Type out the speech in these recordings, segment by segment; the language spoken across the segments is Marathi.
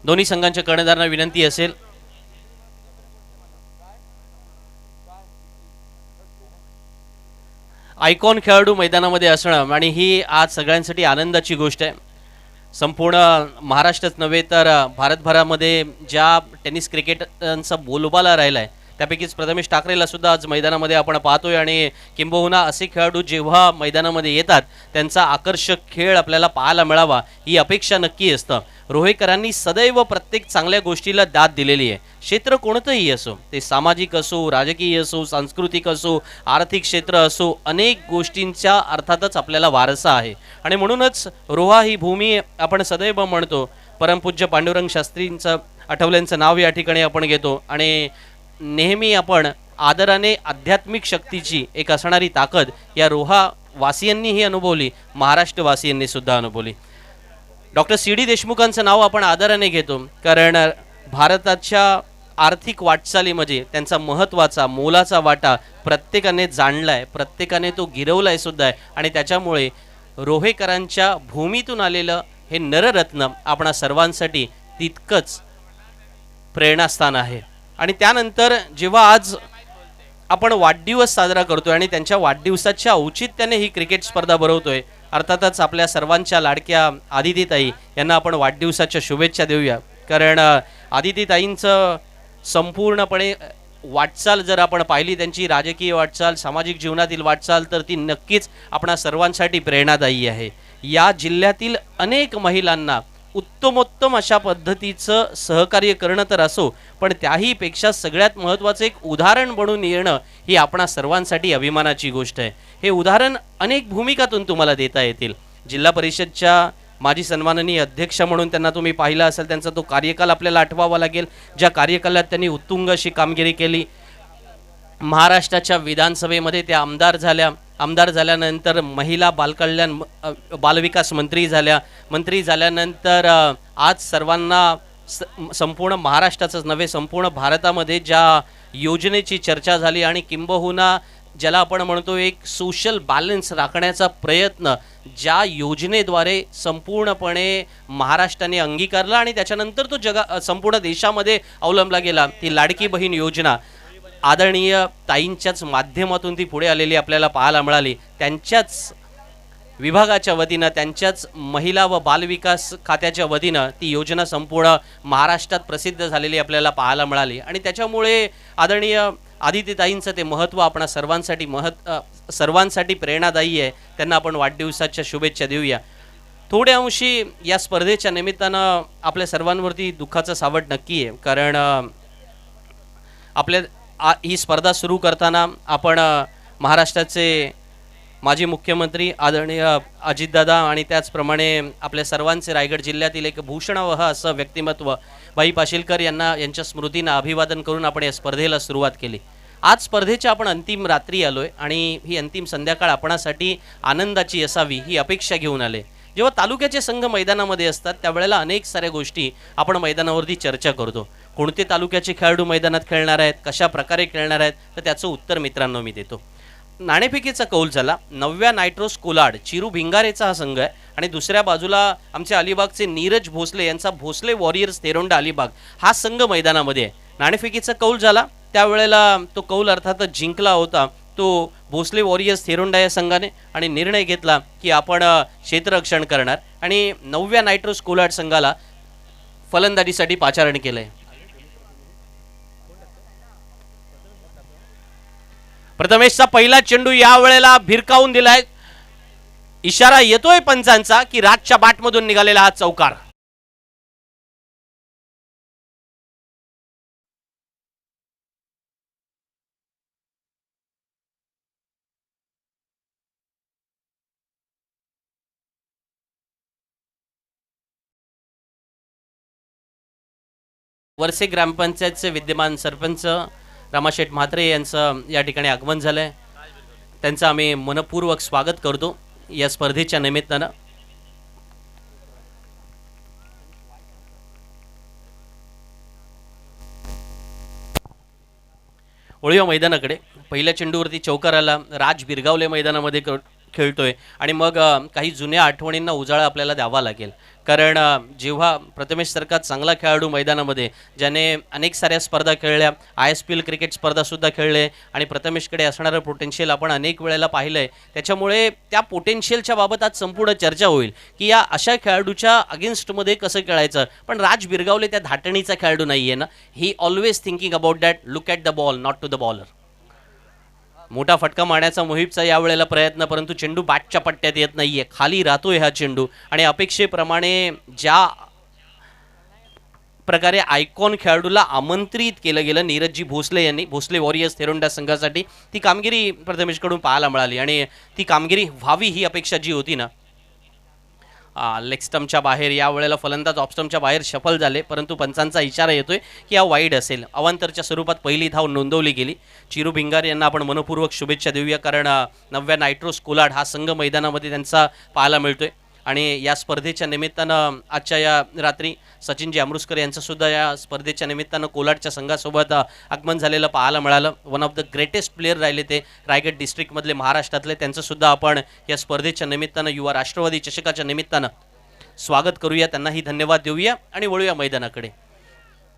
दोन्ही संघांच्या कर्णधारांना विनंती असेल आयकॉन खेळाडू मैदानामध्ये असणं आणि ही आज सगळ्यांसाठी आनंदाची गोष्ट आहे। संपूर्ण महाराष्ट्रच नव्हे तर भारतभरामध्ये ज्या टेनिस क्रिकेटचा बोलबाला राहिला आहे त्यापैकीच प्रथमेश टाकरेला सुद्धा आज मैदानामध्ये आपण पाहतोय आणि किंबहुना असे खेळाडू जेव्हा मैदानामध्ये येतात त्यांचा आकर्षक खेळ आपल्याला पाहायला मिळावा ही अपेक्षा नक्की असतं। रोहेकरांनी सदैव प्रत्येक चांगल्या गोष्टीला दाद दिलेली आहे। क्षेत्र कोणतंही असो, ते सामाजिक असो, राजकीय असो, सांस्कृतिक असो, आर्थिक क्षेत्र असो, अनेक गोष्टींच्या अर्थातच आपल्याला वारसा आहे आणि म्हणूनच रोहा ही भूमी आपण सदैव म्हणतो। परमपूज्य पांडुरंग शास्त्रींचं आठवल्यांचं नाव या ठिकाणी आपण घेतो आणि नेहमी आपण आदराने आध्यात्मिक शक्तीची एक असणारी ताकद या रोहा वासियांनीही अनुभवली, महाराष्ट्रवासियांनी सुद्धा अनुभवली। डॉक्टर सी डी देशमुखांचं नाव आपण आदराने घेतो कारण भारताच्या आर्थिक वाटचालीमध्ये त्यांचा महत्त्वाचा मोलाचा वाटा प्रत्येकाने जाणलाय, प्रत्येकाने तो गिरवलाय सुद्धा आहे आणि त्याच्यामुळे रोहेकरांच्या भूमीतून आलेलं हे नररत्न आपणा सर्वांसाठी तितकंच प्रेरणास्थान आहे। आणि त्यानंतर जेव्हा आज आपण वाढदिवस साजरा करतोय आणि त्यांच्या वाढदिवसाच्या औचित्याने ही क्रिकेट स्पर्धा भरवतोय, अर्थातच आपल्या सर्वांच्या लाडक्या आदितीताई यांना आपण वाढदिवसाच्या शुभेच्छा देऊया कारण आदितीताईंचं संपूर्णपणे वाटचाल जर आपण पाहिली, त्यांची राजकीय वाटचाल, सामाजिक जीवनातील वाटचाल, तर ती नक्कीच आपणा सर्वांसाठी प्रेरणादायी आहे। या जिल्ह्यातील अनेक महिलांना उत्तमोत्तम अशा पद्धतीचं सहकार्य करणं तर असो, पण त्याहीपेक्षा सगळ्यात महत्त्वाचं एक उदाहरण बनून येणं ही आपणा सर्वांसाठी अभिमानाची गोष्ट आहे। हे उदाहरण अनेक भूमिकातून तुम्हाला देता येतील। जिल्हा परिषदच्या माजी सन्माननीय अध्यक्ष म्हणून त्यांना तुम्ही पाहिला असेल, त्यांचा तो कार्यकाल आपल्याला आठवावा लागेल, ज्या कार्यकालात त्यांनी उत्तुंग अशी कामगिरी केली। महाराष्ट्राच्या विधानसभेमध्ये त्या आमदार झाल्या, आमदार झाल्यानंतर महिला बालकल्याण बालविकास मंत्री झाल्या, मंत्री झाल्यानंतर आज सर्वांना संपूर्ण महाराष्ट्राचंच नव्हे संपूर्ण भारतामध्ये ज्या योजनेची चर्चा झाली आणि किंबहुना ज्याला आपण म्हणतो एक सोशल बॅलन्स राखण्याचा प्रयत्न ज्या योजनेद्वारे संपूर्णपणे महाराष्ट्राने अंगीकारला आणि त्याच्यानंतर तो संपूर्ण देशामध्ये अवलंबला गेला, ती लाडकी बहीण योजना आदरणीय ताईंच्याच माध्यमातून ती पुढे आलेली आपल्याला पाहायला मिळाली। त्यांच्याच विभागाच्या वतीनं, त्यांच्याच महिला व बालविकास खात्याच्या वतीनं ती योजना संपूर्ण महाराष्ट्रात प्रसिद्ध झालेली आपल्याला पाहायला मिळाली आणि त्याच्यामुळे आदरणीय आदितीताईंचं ते महत्त्व आपणा सर्वांसाठी प्रेरणादायी आहे। त्यांना आपण वाढदिवसाच्या शुभेच्छा देऊया। थोड्या अंशी या स्पर्धेच्या निमित्तानं आपल्या सर्वांवरती दुःखाचं सावट नक्की आहे कारण आपल्या ही स्पर्धा सुरू करताना आपण महाराष्ट्राचे माजी मुख्यमंत्री आदरणीय अजितदादा आणि त्याचप्रमाणे आपल्या सर्वांचे रायगड जिल्ह्यातील एक भूषणावह असं व्यक्तिमत्व भाई पाशीलकर यांच्या स्मृतींना अभिवादन करून आपण या स्पर्धेला सुरुवात केली। आज स्पर्धेच्या आपण अंतिम रात्री आलोय आणि ही अंतिम संध्याकाळ आपणासाठी आनंदाची असावी ही अपेक्षा घेऊन आले। जेव्हा तालुक्याचे संघ मैदानामध्ये असतात त्यावेळेला अनेक साऱ्या गोष्टी आपण मैदानावरती चर्चा करतो। कोणते तालुक्याचे खेळाडू मैदानात खेळणार आहेत, कशा प्रकारे खेळणार आहेत, तर त्याचं उत्तर मित्रांनो मी देतो। नाणेफेकीचा कौल झाला। 9व्या नायट्रोस कोलाड चिरू भिंगारेचा हा संघ आहे आणि दुसऱ्या बाजूला आमचे अलिबागचे नीरज भोसले यांचा भोसले वॉरियर्स तेरोंडा अलिबाग हा संघ मैदानामध्ये आहे। नाणेफेकीचा कौल झाला त्यावेळेला तो कौल अर्थातच जिंकला होता तो भोसले वॉरियर्स तेरोंडा या संघाने आणि निर्णय घेतला की आपण क्षेत्ररक्षण करणार आणि 9व्या नायट्रोस कोलाड संघाला फलंदाजीसाठी पाचारण केलंय। प्रथमेशचा पहिला चेंडू या वेळेला भिरकावून दिलाय, इशारा येतोय पंचांचा की राजच्या बॅटमधून निघालेला हा चौकार। वरसे ग्रामपंचायतचे विद्यमान सरपंच रामाशेठ म्हात्रे यांचं या ठिकाणी आगमन झालंय, त्यांचं आम्ही मनपूर्वक स्वागत करतो या स्पर्धेच्या निमित्तानं। ओळीवा मैदानाकडे पहिल्या चेंडूवरती चौकाराला राज बिरगावले मैदानामध्ये खेळतोय आणि मग काही जुन्या आठवणींना उजाळा आपल्याला द्यावा लागेल. कारण जेव्हा प्रथमेश सारखा चांगला खेळाडू मैदानामध्ये, ज्याने अनेक साऱ्या स्पर्धा खेळल्या, ISPL क्रिकेट स्पर्धासुद्धा खेळले आणि प्रथमेशकडे असणारं पोटेन्शियल आपण अनेक वेळेला पाहिलं आहे, त्याच्यामुळे त्या पोटेन्शियलच्या बाबत आज संपूर्ण चर्चा होईल की या अशा खेळाडूच्या अगेन्स्टमध्ये कसं खेळायचं. पण राज बिरगावले त्या धाटणीचा खेळाडू नाही आहे ना. He always thinking about that, look at the ball, not to the bowler. मोठा फटका मारण्याचा मोहिबचा यावेळेला प्रयत्न, परंतु चेंडू बॅटच्या पट्ट्यात येत नाहीये, खाली राहतोय हा चेंडू. आणि अपेक्षेप्रमाणे ज्या प्रकारे आयकॉन खेळाडूला आमंत्रित केलं गेलं नीरजजी भोसले यांनी, भोसले वॉरियर्स तेरोंडा संघासाठी, ती कामगिरी प्रथमेशकडून पाहायला मिळाली आणि ती कामगिरी व्हावी ही अपेक्षा जी होती ना. लेग स्टम्पच्या बाहेर यावेळेला फलंदाज ऑफ स्टम्पच्या बाहेर सफल झाले, परंतु पंचांचा इशारा येतोय की हा वाईड असेल. अवांतरच्या स्वरूपात पहिली धाव नोंदवली गेली. चिरू भिंगार यांना आपण मनपूर्वक शुभेच्छा देऊया, कारण 9व्या नायट्रोस कोलाड हा संघ मैदानामध्ये त्यांचा पाहायला मिळतोय. आणि या स्पर्धेच्या निमित्तानं आजच्या या रात्री सचिनजी अमृतकर यांचंसुद्धा या स्पर्धेच्या निमित्तानं कोलाडच्या संघासोबत आगमन झालेलं पाहायला मिळालं. One of the greatest player राहिले ते रायगड डिस्ट्रिक्टमधले, महाराष्ट्रातले. त्यांचंसुद्धा आपण या स्पर्धेच्या निमित्तानं, युवा राष्ट्रवादी चषकाच्या निमित्तानं स्वागत करूया, त्यांनाही धन्यवाद देऊया आणि वळूया मैदानाकडे.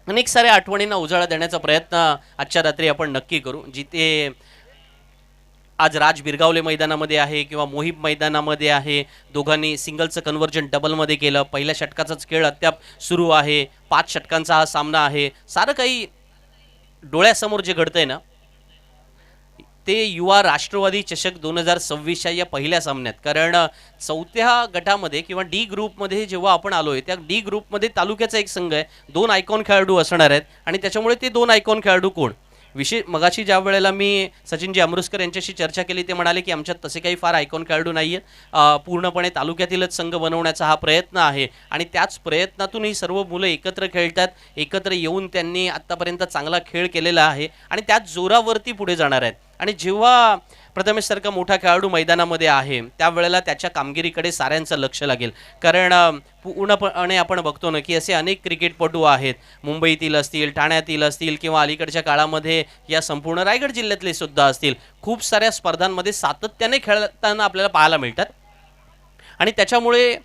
अनेक साऱ्या आठवणींना उजाळा देण्याचा प्रयत्न आजच्या रात्री आपण नक्की करू. जिथे आज राज बिरगावले मैदानामध्ये आहे किंवा मोहिब मैदानामध्ये आहे, दोघांनी सिंगलचं कन्व्हर्जन डबलमध्ये केलं. पहिल्या षटकाचाच खेळ अद्याप सुरू आहे. 5 षटकांचा हा सामना आहे. सारं काही डोळ्यासमोर जे घडतंय ना, ते युवा राष्ट्रवादी चषक 2026च्या या पहिल्या सामन्यात. कारण 4थ्या गटामध्ये किंवा डी ग्रुपमध्ये जेव्हा आपण आलोय, त्या डी ग्रुपमध्ये तालुक्याचा एक संघ आहे, 2 आयकॉन खेळाडू असणार आहेत. आणि त्याच्यामुळे ते 2 आयकॉन खेळाडू कोण, विशेष मगाशी ज्या वेळेला मी सचिनजी अमृतकर यांच्याशी चर्चा केली, ते म्हणाले की आमच्यात तसे काही फार आयकॉन खेळाडू नाही आहेत, पूर्णपणे तालुक्यातीलच संघ बनवण्याचा हा प्रयत्न आहे. आणि त्याच प्रयत्नातून ही सर्व मुलं एकत्र खेळतात. एकत्र येऊन त्यांनी आत्तापर्यंत चांगला खेळ केलेला आहे आणि त्याच जोरावरती पुढे जाणार आहेत. आणि जेव्हा प्रथमेशसारखा मोठा खेळाडू मैदानामध्ये आहे, त्यावेळेला त्याच्या कामगिरीकडे साऱ्यांचं लक्ष लागेल. कारण पूर्णपणे आपण बघतो ना की असे अनेक क्रिकेटपटू आहेत, मुंबईतील असतील, ठाण्यातील असतील किंवा अलीकडच्या काळामध्ये या संपूर्ण रायगड जिल्ह्यातले सुद्धा असतील, खूप साऱ्या स्पर्धांमध्ये सातत्याने खेळताना आपल्याला पाहायला मिळतात. आणि त्याच्यामुळे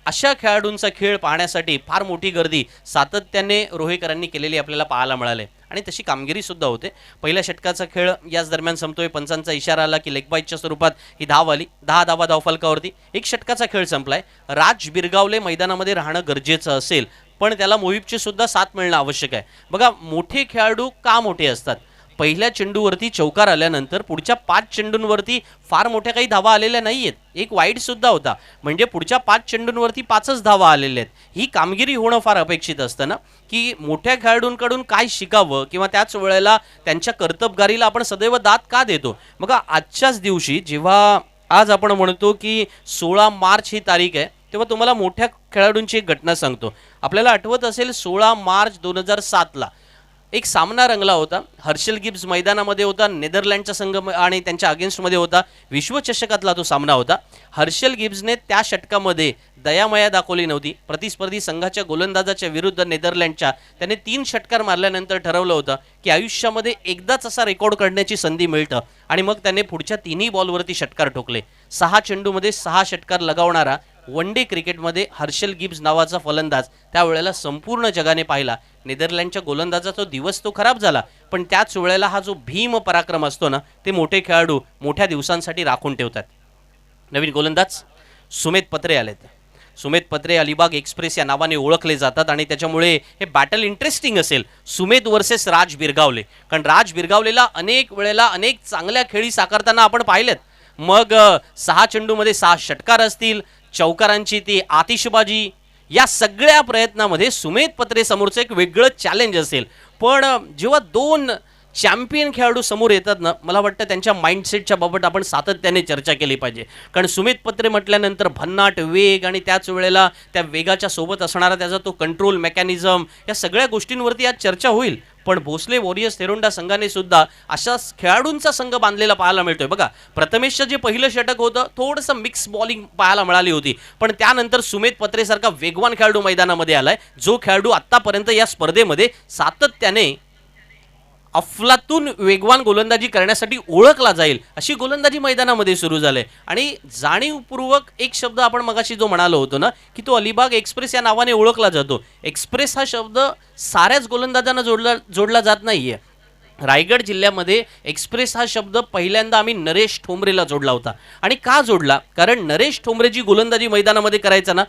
अशा खेळाडूंचा खेळ पाहण्यासाठी फार मोठी गर्दी सातत्याने रोहेकरांनी केलेली आपल्याला पाहायला मिळाले आणि तशी कामगिरी सुद्धा होते. पहिल्या षटकाचा खेळ याच दरम्यान संपतोय. पंचांचा इशारा आला की लेगबाईटच्या स्वरूपात ही धाव आली. 10 धावा धावफलकावरती. एक षटकाचा खेळ संपलाय. राज बिरगावले मैदानामध्ये राहणं गरजेचं असेल, पण त्याला मोहिबची सुद्धा साथ मिळणं आवश्यक आहे. बघा, मोठे खेळाडू का मोठे असतात, पहिल्या चेंडूवरती चौकार आल्यानंतर पुढच्या 5 चेंडूंवरती फार मोठ्या काही धावा आलेल्या नाहीयेत. एक वाईड सुद्धा होता, म्हणजे पुढच्या 5 चेंडूंवरती 5च धावा आलेल्या आहेत. ही कामगिरी होणं फार अपेक्षित असतं ना, की मोठ्या खेळाडूंकडून काय शिकावं किंवा त्याच वेळेला त्यांच्या कर्तबगारीला आपण सदैव दाद का देतो. बघा, आजच्याच दिवशी जेव्हा आज आपण म्हणतो की 16 मार्च ही तारीख आहे, तेव्हा तुम्हाला मोठ्या खेळाडूंची एक घटना सांगतो. आपल्याला आठवत असेल 16 मार्च 2007ला एक सामना रंगला होता. हर्षल गिब्स मैदानामध्ये होता, नेदरलँडचा संघ आणि त्यांच्या अगेन्स्टमध्ये होता. विश्वचषकातला तो सामना होता. हर्षल गिब्सने त्या षटकामध्ये दयामया दाखवली नव्हती. प्रतिस्पर्धी संघाच्या गोलंदाजाच्या विरुद्ध नेदरलँडच्या त्याने 3 षटकार मारल्यानंतर ठरवलं होतं की आयुष्यामध्ये एकदाच असा रेकॉर्ड करण्याची संधी मिळतं. आणि मग त्याने पुढच्या 3ही बॉलवरती षटकार ठोकले. 6 चेंडूमध्ये 6 षटकार लगावणारा वन डे क्रिकेटमध्ये हर्षल गिब्स नावाचा फलंदाज त्यावेळेला संपूर्ण जगाने पाहिला. नेदरलँडच्या गोलंदाजाचा दिवस तो खराब झाला, पण त्याच वेळेला हा जो भीम पराक्रम असतो ना, ते मोठे खेळाडू मोठ्या दिवसांसाठी राखून ठेवतात. नवीन गोलंदाज सुमेध पत्रे आलेत. सुमेध पत्रे अलिबाग एक्सप्रेस या नावाने ओळखले जातात आणि त्याच्यामुळे हे बॅटल इंटरेस्टिंग असेल. सुमेध वर्सेस राज बिरगावले, कारण राज बिरगावलेला अनेक वेळेला अनेक चांगल्या खेळी साकारताना आपण पाहिलेत. मग 6 चेंडूमध्ये 6 षटकार असतील, चौकारांची ती आतिषबाजी, या सगळ्या प्रयत्नामध्ये सुमेध पत्रे समोरचं एक वेगळं चॅलेंज असेल. पण जेव्हा 2 चॅम्पियन खेळाडू समोर येतात ना, मला वाटतं त्यांच्या माइंडसेटच्या बाबत आपण सातत्याने चर्चा केली पाहिजे. कारण सुमेध पत्रे म्हटल्यानंतर भन्नाट वेग आणि त्याच वेळेला त्या वेगाच्या सोबत असणारा त्याचा तो कंट्रोल मेकॅनिझम, या सगळ्या गोष्टींवरती आज चर्चा होईल. पण भोसले वॉरियर्स तेरोंडा संघाने सुद्धा अशा खेळाडूंचा संघ बांधलेला पाहायला मिळतोय. बघा, प्रथमेशचं जे पहिलं षटक होतं थोडंसं मिक्स बॉलिंग पाहायला मिळाली होती, पण त्यानंतर सुमेध पत्रेसारखा वेगवान खेळाडू मैदानामध्ये आलाय, जो खेळाडू आत्तापर्यंत या स्पर्धेमध्ये सातत्याने अफलातून वेगवान गोलंदाजी करण्यासाठी ओळखला जाईल अशी गोलंदाजी मैदानामध्ये सुरू झाली. आणि जाणीवपूर्वक एक शब्द आपण मगाशी जो म्हणालो होतो ना, की तो अलिबाग एक्सप्रेस या नावाने ओळखला जातो. एक्सप्रेस हा शब्द साऱ्याच गोलंदाजांना जोडला जात नाहीये. रायगड जिल्ह्यामध्ये एक्सप्रेस हा शब्द पहिल्यांदा आम्ही नरेश ठोंबरेला जोडला होता. आणि का जोडला? कारण नरेश ठोंबरे जी गोलंदाजी मैदानामध्ये करायचा ना,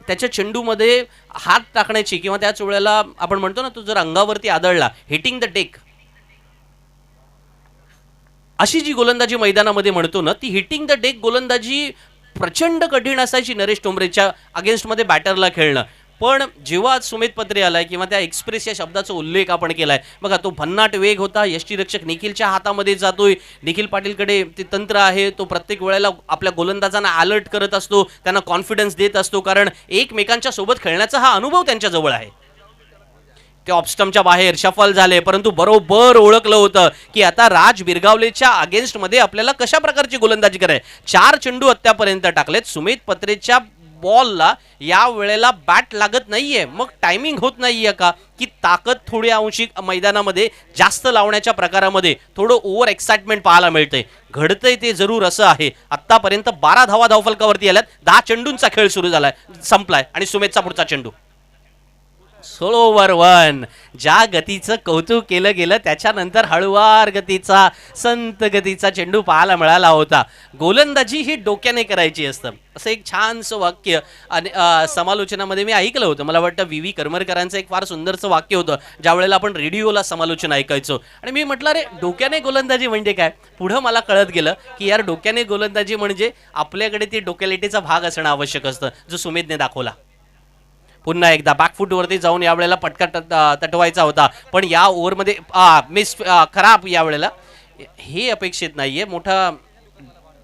त्याच्या चेंडूमध्ये हात टाकण्याची किंवा त्याच वेळेला आपण म्हणतो ना, तो जर अंगावरती आदळला, हिटिंग द डेक, अशी जी गोलंदाजी मैदानामध्ये म्हणतो ना, ती हिटिंग द डेक गोलंदाजी प्रचंड कठीण असायची नरेश ठोंबरेच्या अगेन्स्टमध्ये बॅटरला खेळणं. पण जेव्हा सुमित पत्रे आलाय किंवा त्या एक्सप्रेस या शब्दाचा उल्लेख आपण केलाय बघा, तो भन्नाट वेग होता, यष्टीरक्षक निखिलच्या हातामध्ये जातोय, निखिल पाटीलकडे ते तंत्र आहे, तो प्रत्येक वेळेला आपल्या गोलंदाजांना अलर्ट करत असतो, त्यांना कॉन्फिडन्स देत असतो, कारण एकमेकांच्या सोबत खेळण्याचा हा अनुभव त्यांच्या जवळ आहे. ते ऑफस्टमच्या बाहेर शफल झाले, परंतु बरोबर ओळखलं होतं की आता राज बिरगावलेच्या अगेन्स्टमध्ये आपल्याला कशा प्रकारची गोलंदाजी करायची. 4 चेंडू आत्तापर्यंत टाकलेत. सुमित पत्रेच्या बॉलला या वेळेला बॅट लागत नाहीये. मग टायमिंग होत नाहीये का, की ताकद थोडी अंशी मैदानामध्ये जास्त लावण्याच्या प्रकारामध्ये थोडं ओव्हर एक्साइटमेंट पाहायला मिळतंय. घडतंय ते जरूर असं आहे. आत्तापर्यंत 12 धावा धावफलकावरती आल्यात. 10 चेंडूंचा खेळ सुरू झालाय, संपलाय आणि सुमितचा पुढचा चेंडू 16 ज्या गतीचं कौतुक केलं गेलं त्याच्यानंतर हळुवार गतीचा, संत गतीचा चेंडू पाहायला मिळाला होता. गोलंदाजी ही डोक्याने करायची असतं, असं एक छानसं वाक्य आणि समालोचनामध्ये मी ऐकलं होतं. मला वाटतं व्ही करमरकरांचं एक फार सुंदरचं वाक्य होतं, ज्या वेळेला आपण रेडिओला समालोचन ऐकायचो. आणि मी म्हटलं, अरे डोक्याने गोलंदाजी म्हणजे काय? पुढं मला कळत गेलं की यार, डोक्याने गोलंदाजी म्हणजे आपल्याकडे ती डोक्यालिटीचा भाग असणं आवश्यक असतं, जो सुमितने दाखवला. पुन्हा एकदा बॅकफूटवरती जाऊन यावेळेला पटका तटवायचा होता, पण या ओव्हरमध्ये मिस, खराब यावेळेला. हे अपेक्षित नाहीये. मोठा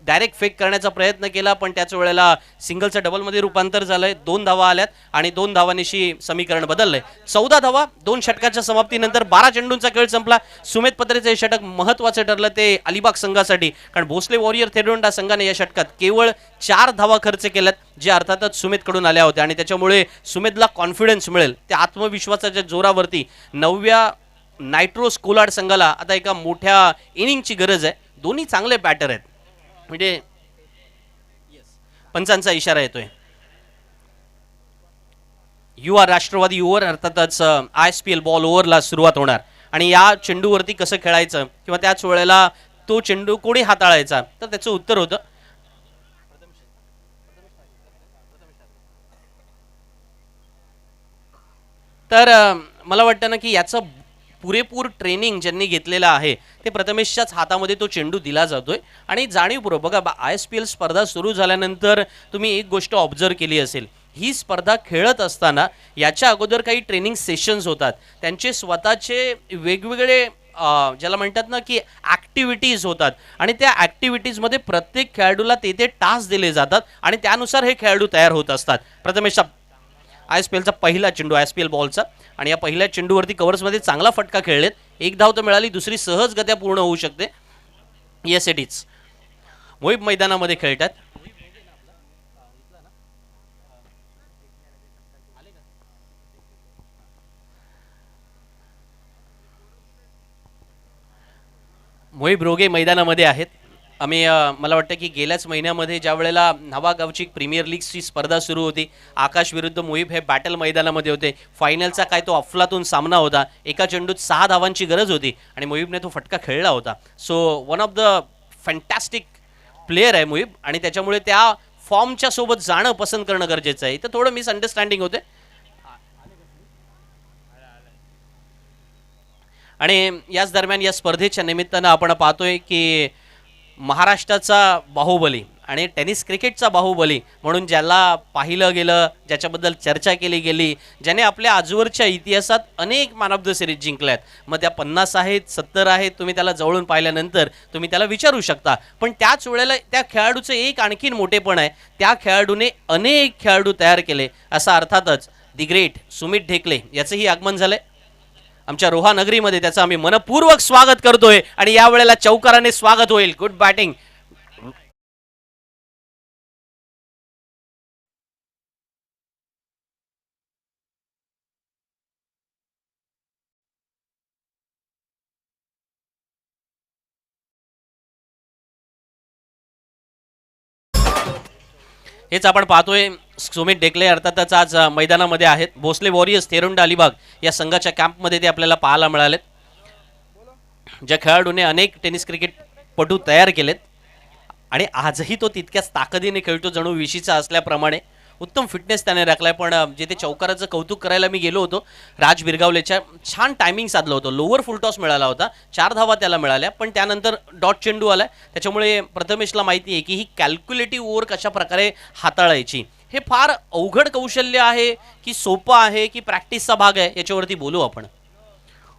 डायरेक्ट फेक करण्याचा प्रयत्न केला, पण त्याच वेळेला सिंगलचं डबलमध्ये रूपांतर झालंय. 2 धावा आल्यात आणि 2 धावांनिशी समीकरण बदललंय. 14 धावा 2 षटकाच्या समाप्तीनंतर 12 चेंडूंचा खेळ संपला. सुमित पत्रेचं हे षटक महत्त्वाचं ठरलं ते अलिबाग संघासाठी, कारण भोसले वॉरियर थेरोंडा संघाने या षटकात केवळ 4 धावा खर्च केल्यात, जे अर्थातच सुमितकडून आल्या होत्या. आणि त्याच्यामुळे सुमितला कॉन्फिडन्स मिळेल, त्या आत्मविश्वासाच्या जोरावरती 9व्या नायट्रोस कोलाड संघाला आता एका मोठ्या इनिंगची गरज आहे. दोन्ही चांगले बॅटर आहेत, म्हणजे पंचांचा इशारा येतोय. युवा राष्ट्रवादी ओव्हर, अर्थातच ISPL बॉल ओव्हरला सुरुवात होणार. आणि या चेंडूवरती कसं खेळायचं किंवा त्याच वेळेला तो चेंडू कोणी हाताळायचा, तर त्याचं उत्तर होतं तर मला वाटतं ना की याचं पुरेपूर ट्रेनिंग ज्यांनी घेतलेलं आहे ते प्रथमेशच्याच हातामध्ये तो चेंडू दिला जातोय. आणि जाणीवपूर्वक बघा, ISPL स्पर्धा सुरू झाल्यानंतर तुम्ही एक गोष्ट ऑब्झर्व केली असेल, ही स्पर्धा खेळत असताना याच्या अगोदर काही ट्रेनिंग सेशन्स होतात, त्यांचे स्वतःचे वेगवेगळे ज्याला म्हणतात ना की ॲक्टिव्हिटीज होतात. आणि त्या ॲक्टिव्हिटीजमध्ये प्रत्येक खेळाडूला ते टास्क दिले जातात आणि त्यानुसार हे खेळाडू तयार होत असतात. प्रथमेशचा ISPLचा पहिला चेंडू, ISPL बॉलचा, आणि या पहिल्या चेंडूवरती कव्हर्समध्ये चांगला फटका खेळलेत. 1 धाव तर मिळाली, दुसरी सहजगत्या पूर्ण होऊ शकते. Yes it is. मोहिब मैदानामध्ये खेळतात. मोहिब रोगे मैदानामध्ये आहेत. आम्ही मला वाटतं की गेल्याच महिन्यामध्ये ज्या वेळेला नवागावची प्रीमियर लीगची स्पर्धा सुरू होती, आकाश विरुद्ध मोहिब हे बॅटल मैदानामध्ये होते. फायनलचा काय तो अफलातून सामना होता. एका चेंडूत 6 धावांची गरज होती आणि मोहिबने तो फटका खेळला होता. So one of the fantastic player आहे मोहिब, आणि त्याच्यामुळे त्या फॉर्मच्या सोबत जाणं पसंत करणं गरजेचं आहे. तर थोडं मिसअंडरस्टँडिंग होते. आणि याच दरम्यान या स्पर्धेच्या निमित्तानं आपण पाहतोय की महाराष्ट्राचा बाहुबली आणि टेनिस क्रिकेटचा बाहुबली म्हणून ज्याला पाहिलं गेलं, ज्याच्याबद्दल चर्चा केली गेली, ज्याने आपल्या आजवरच्या इतिहासात अनेक मॅन ऑफ द सिरीज जिंकल्यात, मग त्या 50 आहेत, 70 आहेत, तुम्ही त्याला जवळून पाहिल्यानंतर तुम्ही त्याला विचारू शकता. पण त्याच वेळेला त्या खेळाडूचं एक आणखीन मोठेपण आहे, त्या खेळाडूने अनेक खेळाडू तयार केले. असा अर्थातच दी ग्रेट सुमित ढेकले याचंही आगमन झालंय आमच्या रोहा नगरीमध्ये. त्याचं आम्ही मनपूर्वक स्वागत करतोय आणि यावेळेला चौकाराने स्वागत होईल. Good batting. हेच आपण पाहतोय. सुमित डेकले अर्थातच आज मैदानामध्ये आहेत. भोसले वॉरियर्स तेरुंडा अलिबाग या संघाच्या कॅम्पमध्ये ते आपल्याला पाहायला मिळालेत. ज्या खेळाडूने अनेक टेनिस क्रिकेटपटू तयार केलेत आणि आजही तो तितक्याच ताकदीने खेळतो जणू विशीचा असल्याप्रमाणे. उत्तम फिटनेस त्याने राखलाय. पण जिथे चौकाराचं कौतुक करायला मी गेलो होतो, राज बिरगावलेच्या छान टायमिंग साधलं होतं. लोअर फुलटॉस मिळाला होता, 4 धावा त्याला मिळाल्या, पण त्यानंतर डॉट चेंडू आलाय. त्याच्यामुळे प्रथमेशला माहिती आहे की ही कॅल्क्युलेटिव्ह ओव्हर कशा प्रकारे हाताळायची. हे फार अवघड कौशल्य आहे की सोपं आहे की प्रॅक्टिसचा भाग आहे, याच्यावरती बोलू आपण.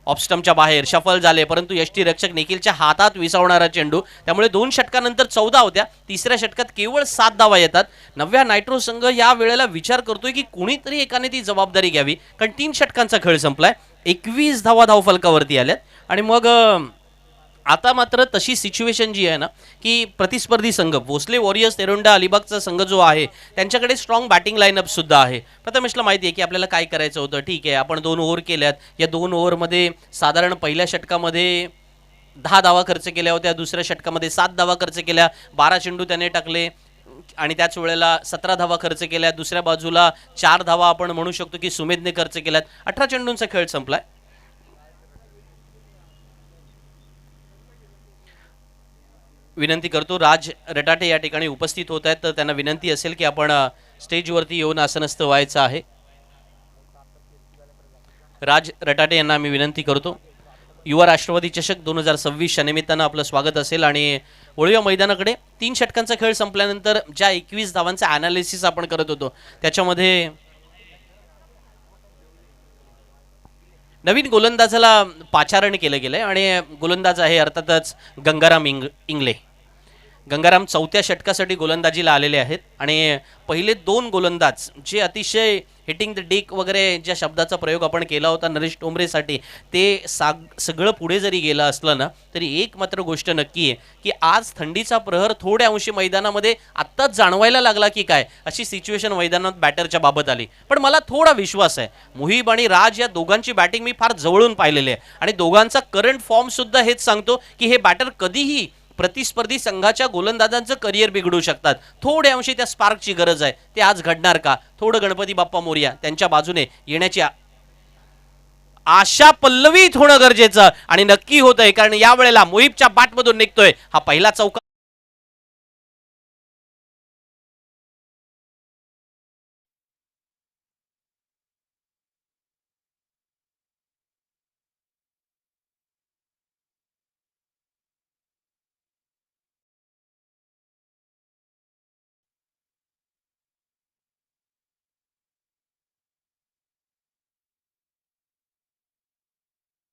ऑफस्टमच्या बाहेर शफल झाले, परंतु यष्टीरक्षक निखिलच्या हातात विसावणारा चेंडू. त्यामुळे 2 षटकानंतर 14 होत्या. तिसऱ्या षटकात केवळ 7 धावा येतात. नव्या नायट्रो संघ या वेळेला विचार करतोय की कुणीतरी एकाने ती जबाबदारी घ्यावी, कारण 3 षटकांचा खेळ संपलाय. 21 धावा धावफलकावरती आल्यात. आणि मग आता मात्र तशी सिच्युएशन जी आहे ना, की प्रतिस्पर्धी संघ भोसले वॉरियर्स तेरुंडा अलिबागचा संघ जो आहे त्यांच्याकडे स्ट्रॉंग बॅटिंग लाईनअप सुद्धा आहे. प्रथमेशला माहिती आहे की आपल्याला काय करायचं होतं. ठीक आहे, आपण 2 ओव्हर केल्यात. या 2 ओव्हरमध्ये साधारण पहिल्या षटकामध्ये 10 धावा खर्च केल्या होत्या, दुसऱ्या षटकामध्ये 7 धावा खर्च केल्या, 12 चेंडू त्याने टाकले आणि त्याच वेळेला 17 धावा खर्च केल्या. दुसऱ्या बाजूला 4 धावा आपण म्हणू शकतो की सुमेधने खर्च केल्यात. 18 चेंडूंचा खेळ संपलाय. विनंती करतो, राज रटाटे या ठिकाणी उपस्थित होत आहेत, तर त्यांना विनंती असेल की आपण स्टेजवरती येऊन आसनस्थ व्हायचं आहे. राज रटाटे यांना मी विनंती करतो. युवा राष्ट्रवादी चषक 2026च्या निमित्तानं आपलं स्वागत असेल. आणि वळूया मैदानाकडे. 3 षटकांचा खेळ संपल्यानंतर ज्या 21 धावांचा ॲनालिसिस आपण करत होतो, त्याच्यामध्ये नवीन गोलंदाजाला पाचारण केलं गेलंय आणि गोलंदाज आहे अर्थातच गंगाराम इंगले. गंगाराम 4थ्या षटकासाठी गोलंदाजीला आलेले आहेत आणि पहिले 2 गोलंदाज जे अतिशय हिटिंग द डेक वगैरे ज्या शब्दाचा प्रयोग आपण केला होता नरेश टोंबरेसाठी, ते सगळं पुढे जरी गेलं असलं ना, तरी एक मात्र गोष्ट नक्की आहे की आज थंडीचा प्रहर थोड्या अंशी मैदानामध्ये आत्ताच जाणवायला लागला की काय, अशी सिच्युएशन मैदानात बॅटरच्या बाबत आली. पण मला थोडा विश्वास आहे, मुहीब आणि राज या दोघांची बॅटिंग मी फार जवळून पाहिलेली आहे आणि दोघांचा करंट फॉर्म सुद्धा हेच सांगतो की हे बॅटर कधीही प्रतिस्पर्धी संघाच्या गोलंदाजांचं करिअर बिघडू शकतात. थोडे अंशी त्या स्पार्कची गरज आहे. ते आज घडणार का? थोडं गणपती बाप्पा मोरया त्यांच्या बाजूने येण्याची आशा पल्लवीत होणं गरजेचं आणि नक्की होतंय, कारण या वेळेला मुहीबच्या बॅटमधून निघतोय हा पहिला चौका.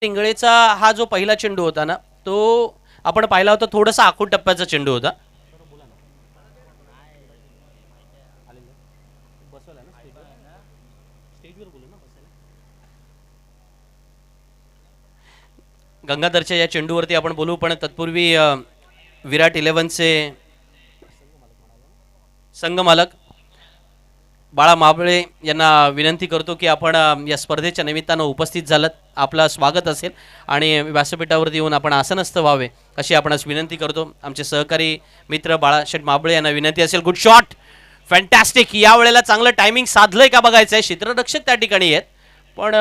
इंगळेचा हा जो पहिला चेंडू होता ना, तो आपण पाहिला होता, थोडासा आखूड टप्प्याचा चेंडू होता. गंगाधरच्या या चेंडूवरती आपण बोलू, पण तत्पूर्वी विराट 11चे संघमालक बाळा माबळे यांना विनंती करतो की आपण या स्पर्धेच्या निमित्तानं उपस्थित झालात, आपलं स्वागत असेल आणि व्यासपीठावरती येऊन आपण आसनस्थ व्हावे अशी आपणास विनंती करतो. आमचे सहकारी मित्र बाळाशेठ माबळे यांना विनंती असेल. Good shot, fantastic. या वेळेला चांगलं टायमिंग साधलंय का बघायचं आहे. क्षेत्ररक्षक त्या ठिकाणी आहेत, पण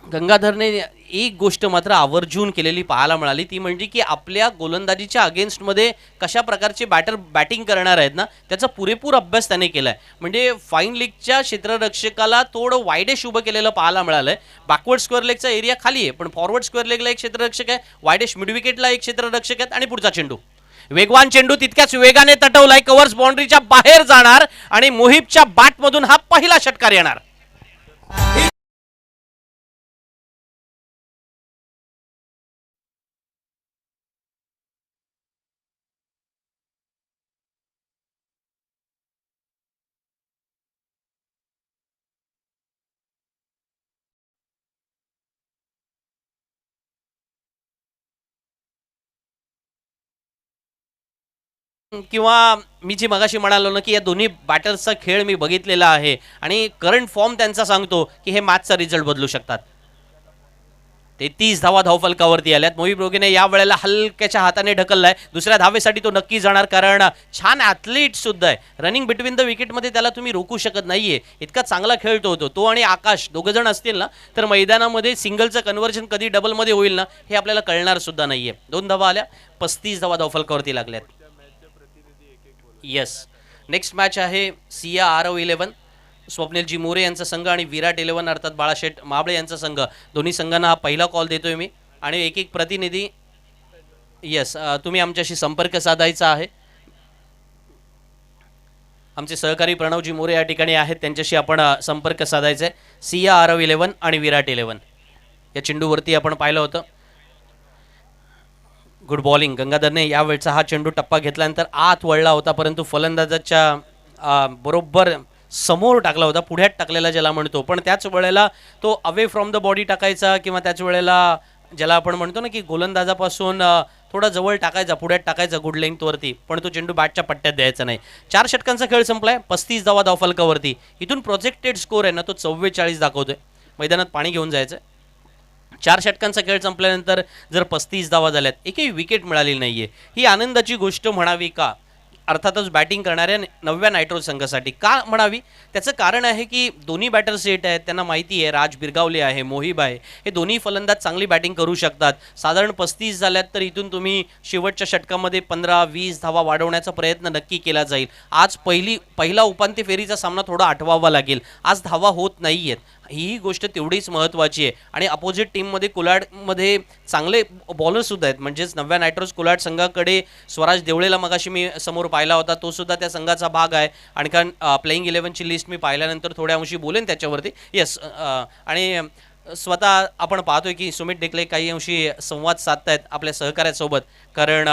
गंगाधरने एक गोष्ट मात्र आवर्जून केलेली पाहायला मिळाली, ती म्हणजे की आपल्या गोलंदाजीच्या अगेन्स्टमध्ये कशा प्रकारचे बॅटर बॅटिंग करणार आहेत ना, त्याचा पुरेपूर अभ्यास त्याने केलाय. म्हणजे फाईन लीगच्या क्षेत्ररक्षकाला थोडं वायडेश उभं केलेलं पाहायला मिळालंय. बॅकवर्ड स्क्वेअर लेगचा एरिया खाली आहे, पण फॉरवर्ड स्क्वेअर लेगला एक क्षेत्ररक्षक आहे, वायडेश मिड विकेटला एक क्षेत्ररक्षक आहेत आणि पुढचा चेंडू वेगवान चेंडू तितक्याच वेगाने तटवलाय, कव्हर्स बाउंड्रीच्या बाहेर जाणार आणि मुहीबच्या बॅटमधून हा पहिला षटकार येणार. किंवा मी जी मगाशी म्हणालो ना की या दोन्ही बॅटर्सचा खेळ मी बघितलेला आहे आणि करंट फॉर्म त्यांचा सांगतो की हे मॅचचा रिझल्ट बदलू शकतात. 33 धावा धावफलकावरती आल्यात. मोहित रोगेने या वेळेला हलक्याच्या हाताने ढकललाय. दुसऱ्या धावेसाठी तो नक्की जाणार, कारण छान ॲथलीट सुद्धा आहे. रनिंग बिटवीन द विकेटमध्ये त्याला तुम्ही रोखू शकत नाहीये, इतका चांगला खेळतो होतो तो. आणि आकाश दोघं जण असतील ना तर मैदानामध्ये सिंगलचं कन्व्हर्जन कधी डबलमध्ये होईल ना हे आपल्याला कळणार सुद्धा नाहीये. 2 धावा आल्या, 35 धावा धावफलकावरती लागल्यात. येस, नेक्स्ट मॅच आहे सिया आरव 11, स्वप्नीलजी मोरे यांचा संघ आणि विराट 11 अर्थात बाळाशेठ माबळे यांचा संघ. दोन्ही संघांना हा पहिला कॉल देतोय मी. आणि एक एक प्रतिनिधी, येस, तुम्ही आमच्याशी संपर्क साधायचा आहे. आमचे सहकारी प्रणवजी मोरे या ठिकाणी आहेत, त्यांच्याशी आपण संपर्क साधायचा आहे. सिया आरव 11 आणि विराट 11 या चेंडूवरती आपण पाहिलं होतं. गुड बॉलिंग गंगाधरने यावेळचा हा चेंडू टप्पा घेतल्यानंतर आत वळला होता, परंतु फलंदाजाच्या बरोबर समोर टाकला होता, पुढ्यात टाकलेला ज्याला म्हणतो. पण त्याच वेळेला तो अवे फ्रॉम द बॉडी टाकायचा, किंवा त्याच वेळेला ज्याला आपण म्हणतो ना की गोलंदाजापासून थोडा जवळ टाकायचा, पुढ्यात टाकायचा गुड लेंथवरती, पण तो चेंडू बॅटच्या पट्ट्यात द्यायचा नाही. 4 षटकांचा खेळ संपलाय, 35 धावा धावफलकावरती. इथून प्रोजेक्टेड स्कोर आहे ना तो 44 दाखवतोय. मैदानात पाणी घेऊन जायचं. 4 षटकांचा खेळ संपल्यानंतर जर 35 धावा झाल्यात, एकही विकेट मिळालेली नाहीये, ही आनंदाची गोष्ट म्हणावी का? अर्थातच बॅटिंग करणाऱ्या नव्या नायट्रो संघासाठी का म्हणावी? त्याचं कारण आहे की दोन्ही बॅटर सेट आहेत, त्यांना माहिती आहे राज बिरगावले आहे, मोहिब आहे, हे दोन्ही फलंदाज चांगली बॅटिंग करू शकतात. साधारण 35 झाल्यात तर इथून तुम्ही शेवटच्या षटकामध्ये 15-20 धावा वाढवण्याचा प्रयत्न नक्की केला जाईल. आज पहिला उपांत्य फेरीचा सामना थोडा आठवावा लागेल. आज धावा होत नाही आहेत, ही गोष्ट तेवढीच महत्त्वाची आहे. आणि अपोजिट टीममध्ये कोलाडमध्ये चांगले बॉलरसुद्धा आहेत, म्हणजेच नव्या नायट्रोज कोलाड संघाकडे स्वराज देवळेला मगाशी मी समोर पाहिला होता, तो सुद्धा त्या संघाचा भाग आहे. आणि कारण प्लेइंग 11ची लिस्ट मी पाहिल्यानंतर थोड्या अंशी बोलेन त्याच्यावरती. येस, आणि स्वतः आपण पाहतोय की सुमित डेकले काही अंशी संवाद साधतायत आपल्या सहकाऱ्यासोबत, कारण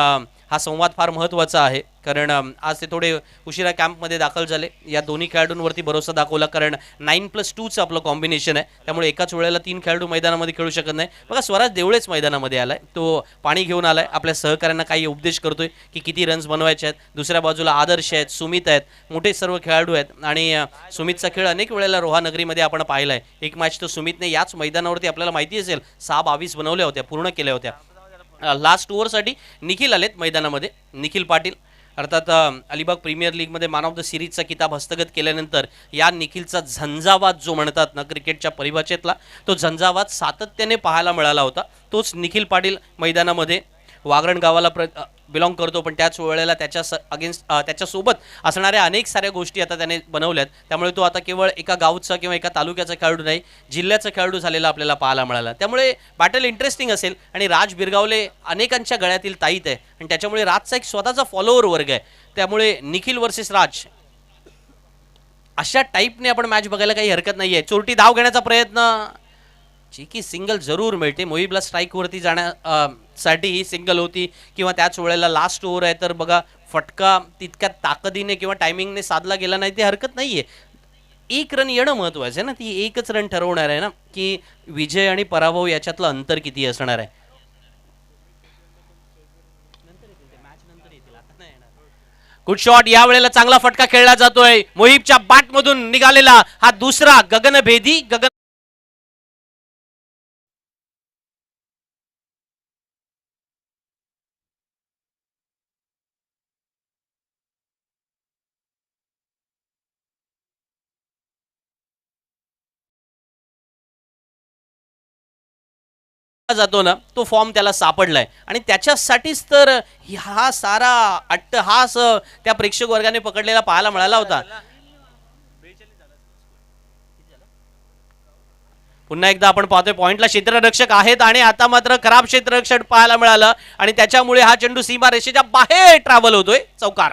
हा संवाद फार महत्त्वाचा आहे. कारण आज ते थोडे उशिरा कॅम्पमध्ये दाखल झाले. या दोन्ही खेळाडूंवरती भरोसा दाखवला, कारण 9+2चं आपलं कॉम्बिनेशन आहे, त्यामुळे एकाच वेळेला 3 खेळाडू मैदानामध्ये खेळू शकत नाही. बघा, स्वराज देवळेच मैदानामध्ये आलाय, तो पाणी घेऊन आलाय, आपल्या सहकाऱ्यांना काही उपदेश करतोय की किती रन्स बनवायचे आहेत. दुसऱ्या बाजूला आदर्श आहेत, सुमित आहेत, मोठे सर्व खेळाडू आहेत. आणि सुमितचा खेळ अनेक वेळेला रोहानगरीमध्ये आपण पाहिलाय. एक मॅच तो सुमितने याच मैदानावरती, आपल्याला माहिती असेल, 6 22 बनवल्या होत्या, पूर्ण केल्या होत्या. लास्ट ओव्हरसाठी निखिल आलेत मैदानामध्ये, निखिल पाटील. अर्थात अलिबाग प्रीमियर लीगमध्ये मॅन ऑफ द सिरीजचा किताब हस्तगत केल्यानंतर या निखिलचा झंझावात जो म्हणतात ना क्रिकेटच्या परिभाषेतला, तो झंझावात सातत्याने पाहायला मिळाला होता. तोच निखिल पाटील मैदानामध्ये वागरण गावाला बिलॉंग करतो, पण त्याच वेळेला त्याच्यासोबत असणाऱ्या अनेक साऱ्या गोष्टी आता त्याने बनवल्यात. त्यामुळे तो आता केवळ एका गावचा किंवा एका तालुक्याचा खेळाडू नाही, जिल्ह्याचा खेळाडू झालेला आपल्याला पाहायला मिळाला. त्यामुळे बॅटल इंटरेस्टिंग असेल. आणि राज बिरगावले अनेकांच्या गळ्यातील ताईत आहे, आणि त्याच्यामुळे राजचा एक स्वतःचा फॉलोअर वर्ग आहे. त्यामुळे निखिल वर्सेस राज अशा टाईपने आपण मॅच बघायला काही हरकत नाही आहे. चोरटी धाव घेण्याचा प्रयत्न, जी की सिंगल जरूर मिळते. मोहिबला स्ट्राईकवरती जाण्यासाठी ही सिंगल होती, किंवा त्याच वेळेला लास्ट ओव्हर आहे तर बघा फटका तितक्या ताकदीने किंवा टायमिंगने साधला गेला नाही, ते हरकत नाही आहे. 1 रन येणं महत्त्वाचं आहे ना, ती एकच रन ठरवणार आहे ना की विजय आणि पराभव याच्यातलं अंतर किती असणार आहे. गुड शॉट, या वेळेला चांगला फटका खेळला जातोय. मोहिबच्या बॅटमधून निघालेला हा दुसरा गगनभेदी जातो ना, तो फॉर्म त्याला सापडलाय. आणि त्याच्यासाठीच तर हा सारा अट्टहास त्या प्रेक्षक वर्गाने पकडलेला पाहायला मिळाला होता. पुन्हा एकदा आपण पाहतोय पॉइंटला क्षेत्ररक्षक आहेत, आणि आता मात्र खराब क्षेत्ररक्षक पाहायला मिळालं, आणि त्याच्यामुळे हा चेंडू सीमा रेषेच्या बाहेर ट्रॅव्हल होतोय. चौकार.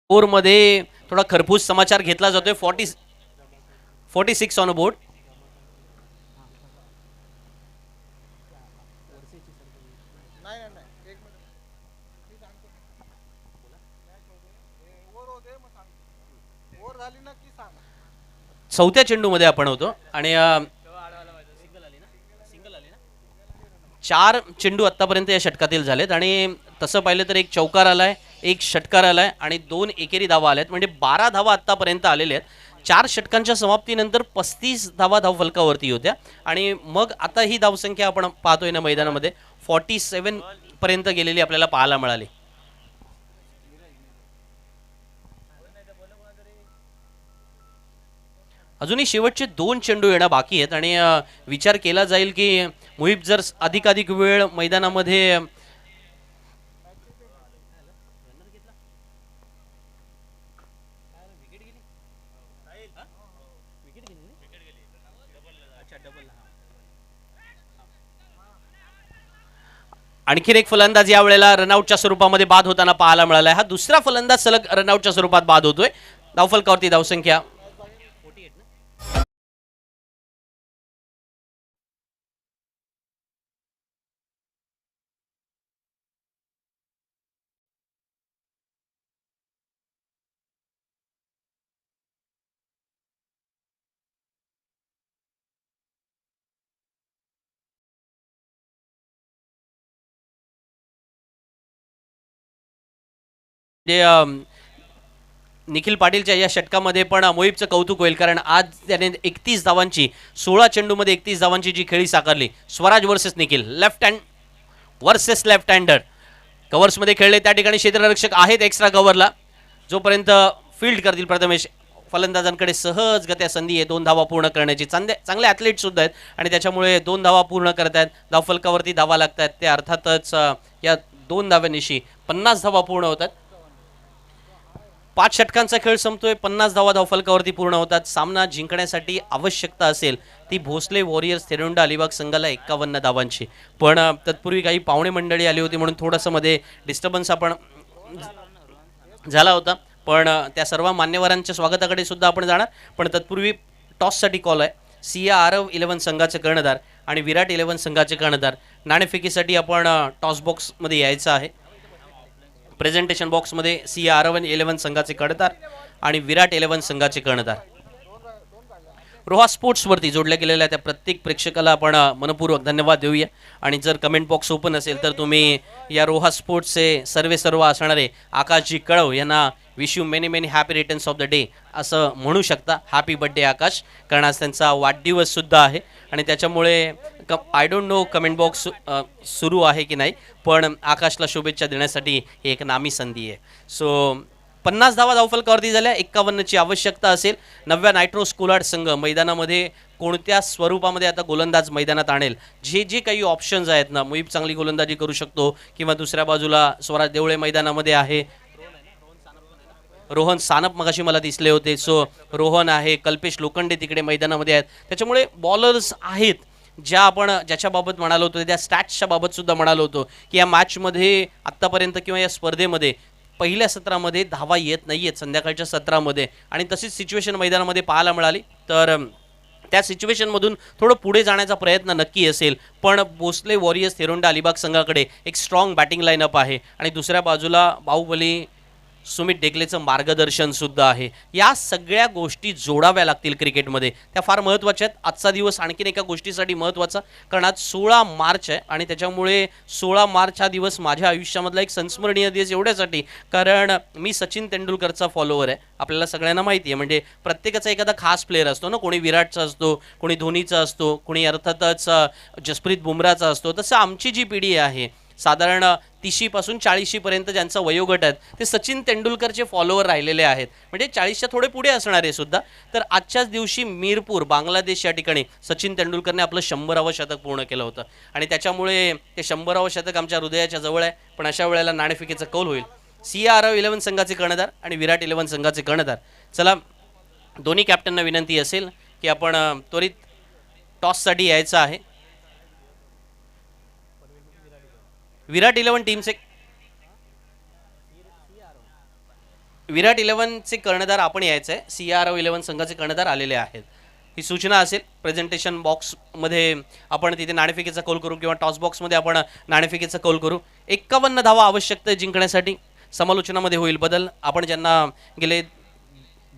मध्ये थोडा खरपूस समाचार घेतला जातोय. 46 ऑन बोर्ड. चौथ्या चेंडूमध्ये आपण होतो आणि 4 चेंडू आत्तापर्यंत या षटकातील झालेत आणि तसं पाहिलं तर एक चौकार आलाय, एक षटकार आलाय आणि 2 एकेरी धावा आल्यात, म्हणजे 12 धावा आत्तापर्यंत आलेल्या आहेत. 4 षटकांच्या समाप्तीनंतर 35 धावा धावफलकावरती होत्या आणि मग आता ही धावसंख्या आपण पाहतोय ना मैदानामध्ये 47 पर्यंत गेलेली आपल्याला पाहायला मिळाली. अजूनही शेवटचे 2 चेंडू येणं बाकी आहेत आणि विचार केला जाईल की मुहिब जर अधिकाधिक वेळ मैदानामध्ये आणखीन एक फलंदाज यावेळेला रनआउटच्या स्वरूपामध्ये बाद होताना पाहायला मिळाला. हा दुसरा फलंदाज सलग रनआउटच्या स्वरूपात बाद होतोय. धावफलकावरती धावसंख्या जे निखिल पाटीलच्या या षटकामध्ये पण मोहिबचं कौतुक होईल, कारण आज त्याने 31 धावांची 16 चेंडूमध्ये 31 धावांची जी खेळी साकारली. Swaraj versus Nikhil, left hand versus left hander कव्हर्समध्ये खेळले. त्या ठिकाणी क्षेत्ररक्षक आहेत एक्स्ट्रा कव्हरला. जोपर्यंत फील्ड करतील प्रथमेश, फलंदाजांकडे सहजगत्या संधी आहे 2 धावा पूर्ण करण्याची. चांगले ॲथलीट सुद्धा आहेत आणि त्याच्यामुळे 2 धावा पूर्ण करत आहेत. धावफलकावरती धावा लागत आहेत. ते अर्थातच या 2 धाव्यांनिशी 50 धावा पूर्ण होतात. 5 षटकांचा खेळ संपतोय, 50 धावा धावफलकावरती पूर्ण होतात. सामना जिंकण्यासाठी आवश्यकता असेल ती भोसले वॉरियर्स तेरुंडा अलिबाग संघाला 51 धावांची. पण तत्पूर्वी काही पाहुणे मंडळी आली होती म्हणून थोडंसं मध्ये डिस्टर्बन्स आपण झाला होता. पण त्या सर्व मान्यवरांच्या स्वागताकडे सुद्धा आपण जाणार. पण तत्पूर्वी टॉससाठी कॉल आहे. सिया आरव 11 संघाचे कर्णधार आणि विराट 11 संघाचे कर्णधार. नाणेफेकीसाठी आपण टॉस बॉक्समध्ये यायचं आहे. प्रेझेंटेशन बॉक्समध्ये सिया आरवन 11 संघाचे कर्णधार आणि विराट 11 संघाचे कर्णधार. रोहा स्पोर्ट्सवरती जोडल्या गेलेल्या त्या प्रत्येक प्रेक्षकाला आपण मनपूर्वक धन्यवाद देऊया. आणि जर कमेंट बॉक्स ओपन असेल तर तुम्ही या रोहा स्पोर्ट्सचे सर्व असणारे आकाशजी कळव यांना wish you many many happy returns of the day असं म्हणू शकता. हॅपी बर्थडे आकाश, कारण आज त्यांचा वाढदिवस सुद्धा आहे आणि त्याच्यामुळे I don't know comment box सुरू आहे की नाही, पण आकाशला शुभेच्छा देण्यासाठी ही एक नामी संधी आहे. सो 50 धावा धावफलकावरती झाल्या. 51ची आवश्यकता असेल. 9व्या नायट्रो स्कोलार्ड संघ मैदानामध्ये कोणत्या स्वरूपामध्ये आता गोलंदाज मैदानात आणेल, जे काही ऑप्शन्स आहेत ना, मुहिब चांगली गोलंदाजी करू शकतो किंवा दुसऱ्या बाजूला स्वराज देवळे मैदानामध्ये आहे, रोहन सानप मगाशी मला दिसले होते. सो रोहन आहे, कल्पेश लोखंडे तिकडे मैदानामध्ये आहेत. त्याच्यामुळे बॉलर्स आहेत ज्याच्याबाबत म्हणालो होतो, त्या स्टॅट्सच्या बाबत सुद्धा म्हणालो होतो की या मॅचमध्ये आत्तापर्यंत किंवा या स्पर्धेमध्ये पहिल्या सत्रामध्ये धावा येत नाही आहेत संध्याकाळच्या सत्रामध्ये, आणि तशीच सिच्युएशन मैदानामध्ये पाहायला मिळाली. तर त्या सिच्युएशनमधून थोडं पुढे जाण्याचा प्रयत्न नक्की असेल. पण भोसले वॉरियर्स तेरुंडा अलिबाग संघाकडे एक स्ट्रॉंग बॅटिंग लाईनअप आहे आणि दुसऱ्या बाजूला बाहुबली सुमित डेकलेचं मार्गदर्शन सुद्धा आहे. या सगळ्या गोष्टी जोडाव्या लागतील क्रिकेटमध्ये, त्या फार महत्त्वाच्या आहेत. आजचा दिवस आणखीन एका गोष्टीसाठी महत्त्वाचा, कारण आज 16 मार्च आहे आणि त्याच्यामुळे 16 मार्च हा दिवस माझ्या आयुष्यामधला एक संस्मरणीय दिवस एवढ्यासाठी, कारण मी सचिन तेंडुलकरचा फॉलोवर आहे. आपल्याला सगळ्यांना माहिती आहे, म्हणजे प्रत्येकाचा एखादा खास प्लेअर असतो ना, कोणी विराटचा असतो, कोणी धोनीचा असतो, कोणी अर्थातच जसप्रीत बुमराचा असतो. तसं आमची जी पिढी आहे साधारण 30 पासून 40 पर्यंत ज्यांचा वयोगट आहे ते सचिन तेंडुलकरचे फॉलोवर राहिलेले आहेत, म्हणजे 40च्या थोडे पुढे असणारे सुद्धा. तर आजच्याच दिवशी मीरपूर बांगलादेश या ठिकाणी सचिन तेंडुलकरने आपलं 100वे शतक पूर्ण केलं होतं आणि त्याच्यामुळे ते 100वे शतक आमच्या हृदयाच्या जवळ आहे. पण अशा वेळेला नाणेफेकीचा कौल होईल. सिया आरव 11 संघाचे कर्णधार आणि विराट 11 संघाचे कर्णधार. चला, दोन्ही कॅप्टनना विनंती असेल की आपण त्वरित टॉससाठी यायचं आहे. विराट 11 टीमचे विराट 11चे कर्णधार आपण यायचं आहे. सिया आरव 11 संघाचे कर्णधार आलेले आहेत. ही सूचना असेल. प्रेझेंटेशन बॉक्समध्ये आपण तिथे नाणेफेकीचा कौल करू किंवा टॉस बॉक्समध्ये आपण नाणेफेकीचा कौल करू. 51 धावा आवश्यकता जिंकण्यासाठी. समालोचनामध्ये होईल बदल. आपण ज्यांना गेले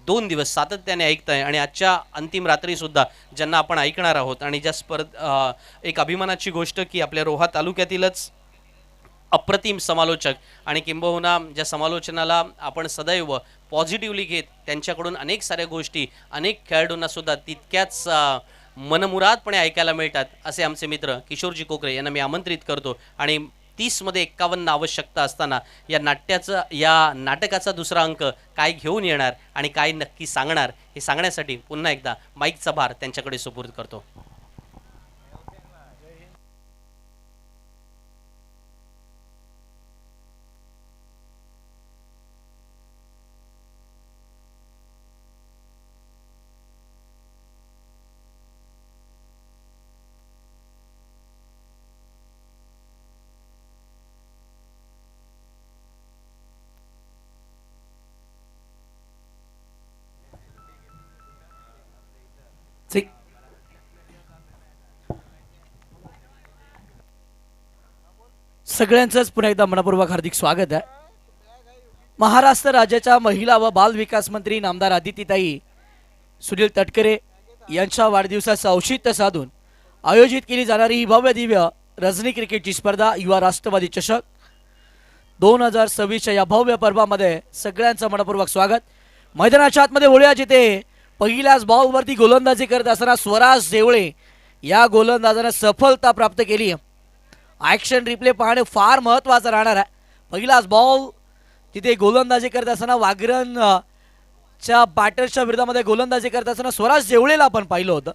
2 दिवस सातत्याने ऐकताय आणि आजच्या अंतिम रात्रीसुद्धा ज्यांना आपण ऐकणार आहोत आणि ज्या एक अभिमानाची गोष्ट की आपल्या रोहा तालुक्यातीलच अप्रतिम समालोचक आणि किंबहुना ज्या समालोचनाला आपण सदैव पॉझिटिव्हली घेत त्यांच्याकडून अनेक साऱ्या गोष्टी अनेक खेळाडूंना सुद्धा तितक्याच मनमुरादपणे ऐकायला मिळतात असे आमचे मित्र किशोरजी कोकरे यांना मी आमंत्रित करतो आणि 30मध्ये 51 आवश्यकता असताना या नाटकाचा दुसरा अंक काय घेऊन येणार आणि काय नक्की सांगणार हे सांगण्यासाठी पुन्हा एकदा माईकचा भार त्यांच्याकडे सुपूर्द करतो. ठीक. सगळ्यांचंच पुन्हा एकदा मनपूर्वक हार्दिक स्वागत आहे. महाराष्ट्र राज्याच्या महिला व बाल विकास मंत्री नामदार आदितीताई सुनील तटकरे यांच्या वाढदिवसाचं औचित्य साधून आयोजित केली जाणारी ही भव्य दिव्य रजनी क्रिकेटची स्पर्धा युवा राष्ट्रवादी चषक 2026च्या या भव्य पर्वामध्ये सगळ्यांचं मनपूर्वक स्वागत. मैदानाच्या आतमध्ये वळूया जिथे पहिल्याच बॉलवरती गोलंदाजी करत असताना स्वराज देवळे या गोलंदाजाने सफलता प्राप्त केली. ॲक्शन रिप्ले पाहणे फार महत्त्वाचं राहणार आहे. पहिलाच बॉल तिथे गोलंदाजी करत असताना वागरनच्या बॅटर्सच्या विरोधामध्ये गोलंदाजी करत असताना स्वराज देवळेला आपण पाहिलं होतं.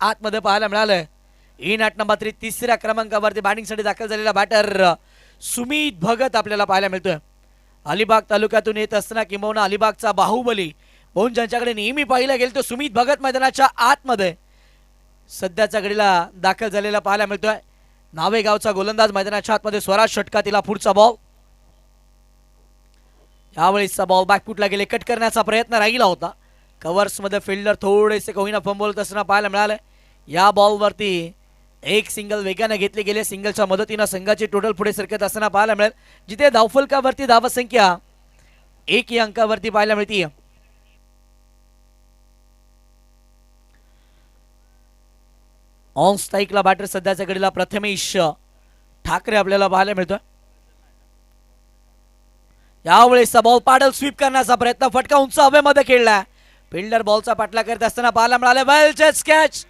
आतमध्ये पाहायला मिळालंय इन ॲट नंबर 3 तिसऱ्या क्रमांकावरती बॅटिंगसाठी दाखल झालेला बॅटर सुमित भगत आपल्याला पाहायला मिळतोय. अलिबाग तालुक्यातून येत असताना किंबहुना अलिबागचा बाहुबली म्हणून ज्यांच्याकडे नेहमी पाहिला गेल तो सुमित भगत मैदानाच्या आतमध्ये सध्याच्या घडीला दाखल झालेला पाहायला मिळतोय. नावेगावचा गोलंदाज मैदानाच्या आतमध्ये स्वराज षटकातीला पुढचा बॉल. यावेळीचा बॉल बॅकफुटला गेले कट करण्याचा प्रयत्न राहिला होता. कव्हर्समध्ये फिल्डर थोडेसे कोहिना फंबवत असताना पाहायला मिळाले. या बॉलवरती एक सिंगल वेगाने घेतले गेले. सिंगलच्या मदतीनं संघाची टोटल पुढे सरकत असताना पाहायला मिळेल जिथे धावफलकावरती धावसंख्या 1 या अंकावरती पाहायला मिळते. ऑन स्ट्राईकला बॅटर सध्याच्या घडीला प्रथमेश ठाकरे आपल्याला पाहायला मिळतोय. यावेळेस बॉल पाडल स्वीप करण्याचा प्रयत्न फटका उंच हवेमध्ये खेळला. फिल्डर बॉलचा पाठला करत असताना पाहायला मिळाले वेल जस्ट कॅच.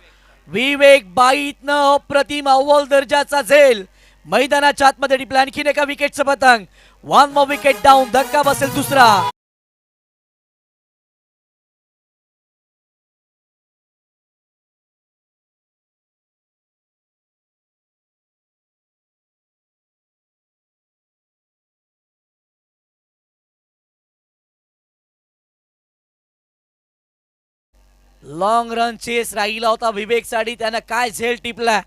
विवेक बाईतनं अप्रतिम अव्वल दर्जाचा झेल मैदानाच्या आतमध्ये टिपला. आणखीन एका विकेटचं पतंग. 1 more विकेट डाऊन. धक्का बसेल दुसरा. लॉंग रन चेस राहिला होता विवेकसाठी. त्यानं काय झेल टिपला.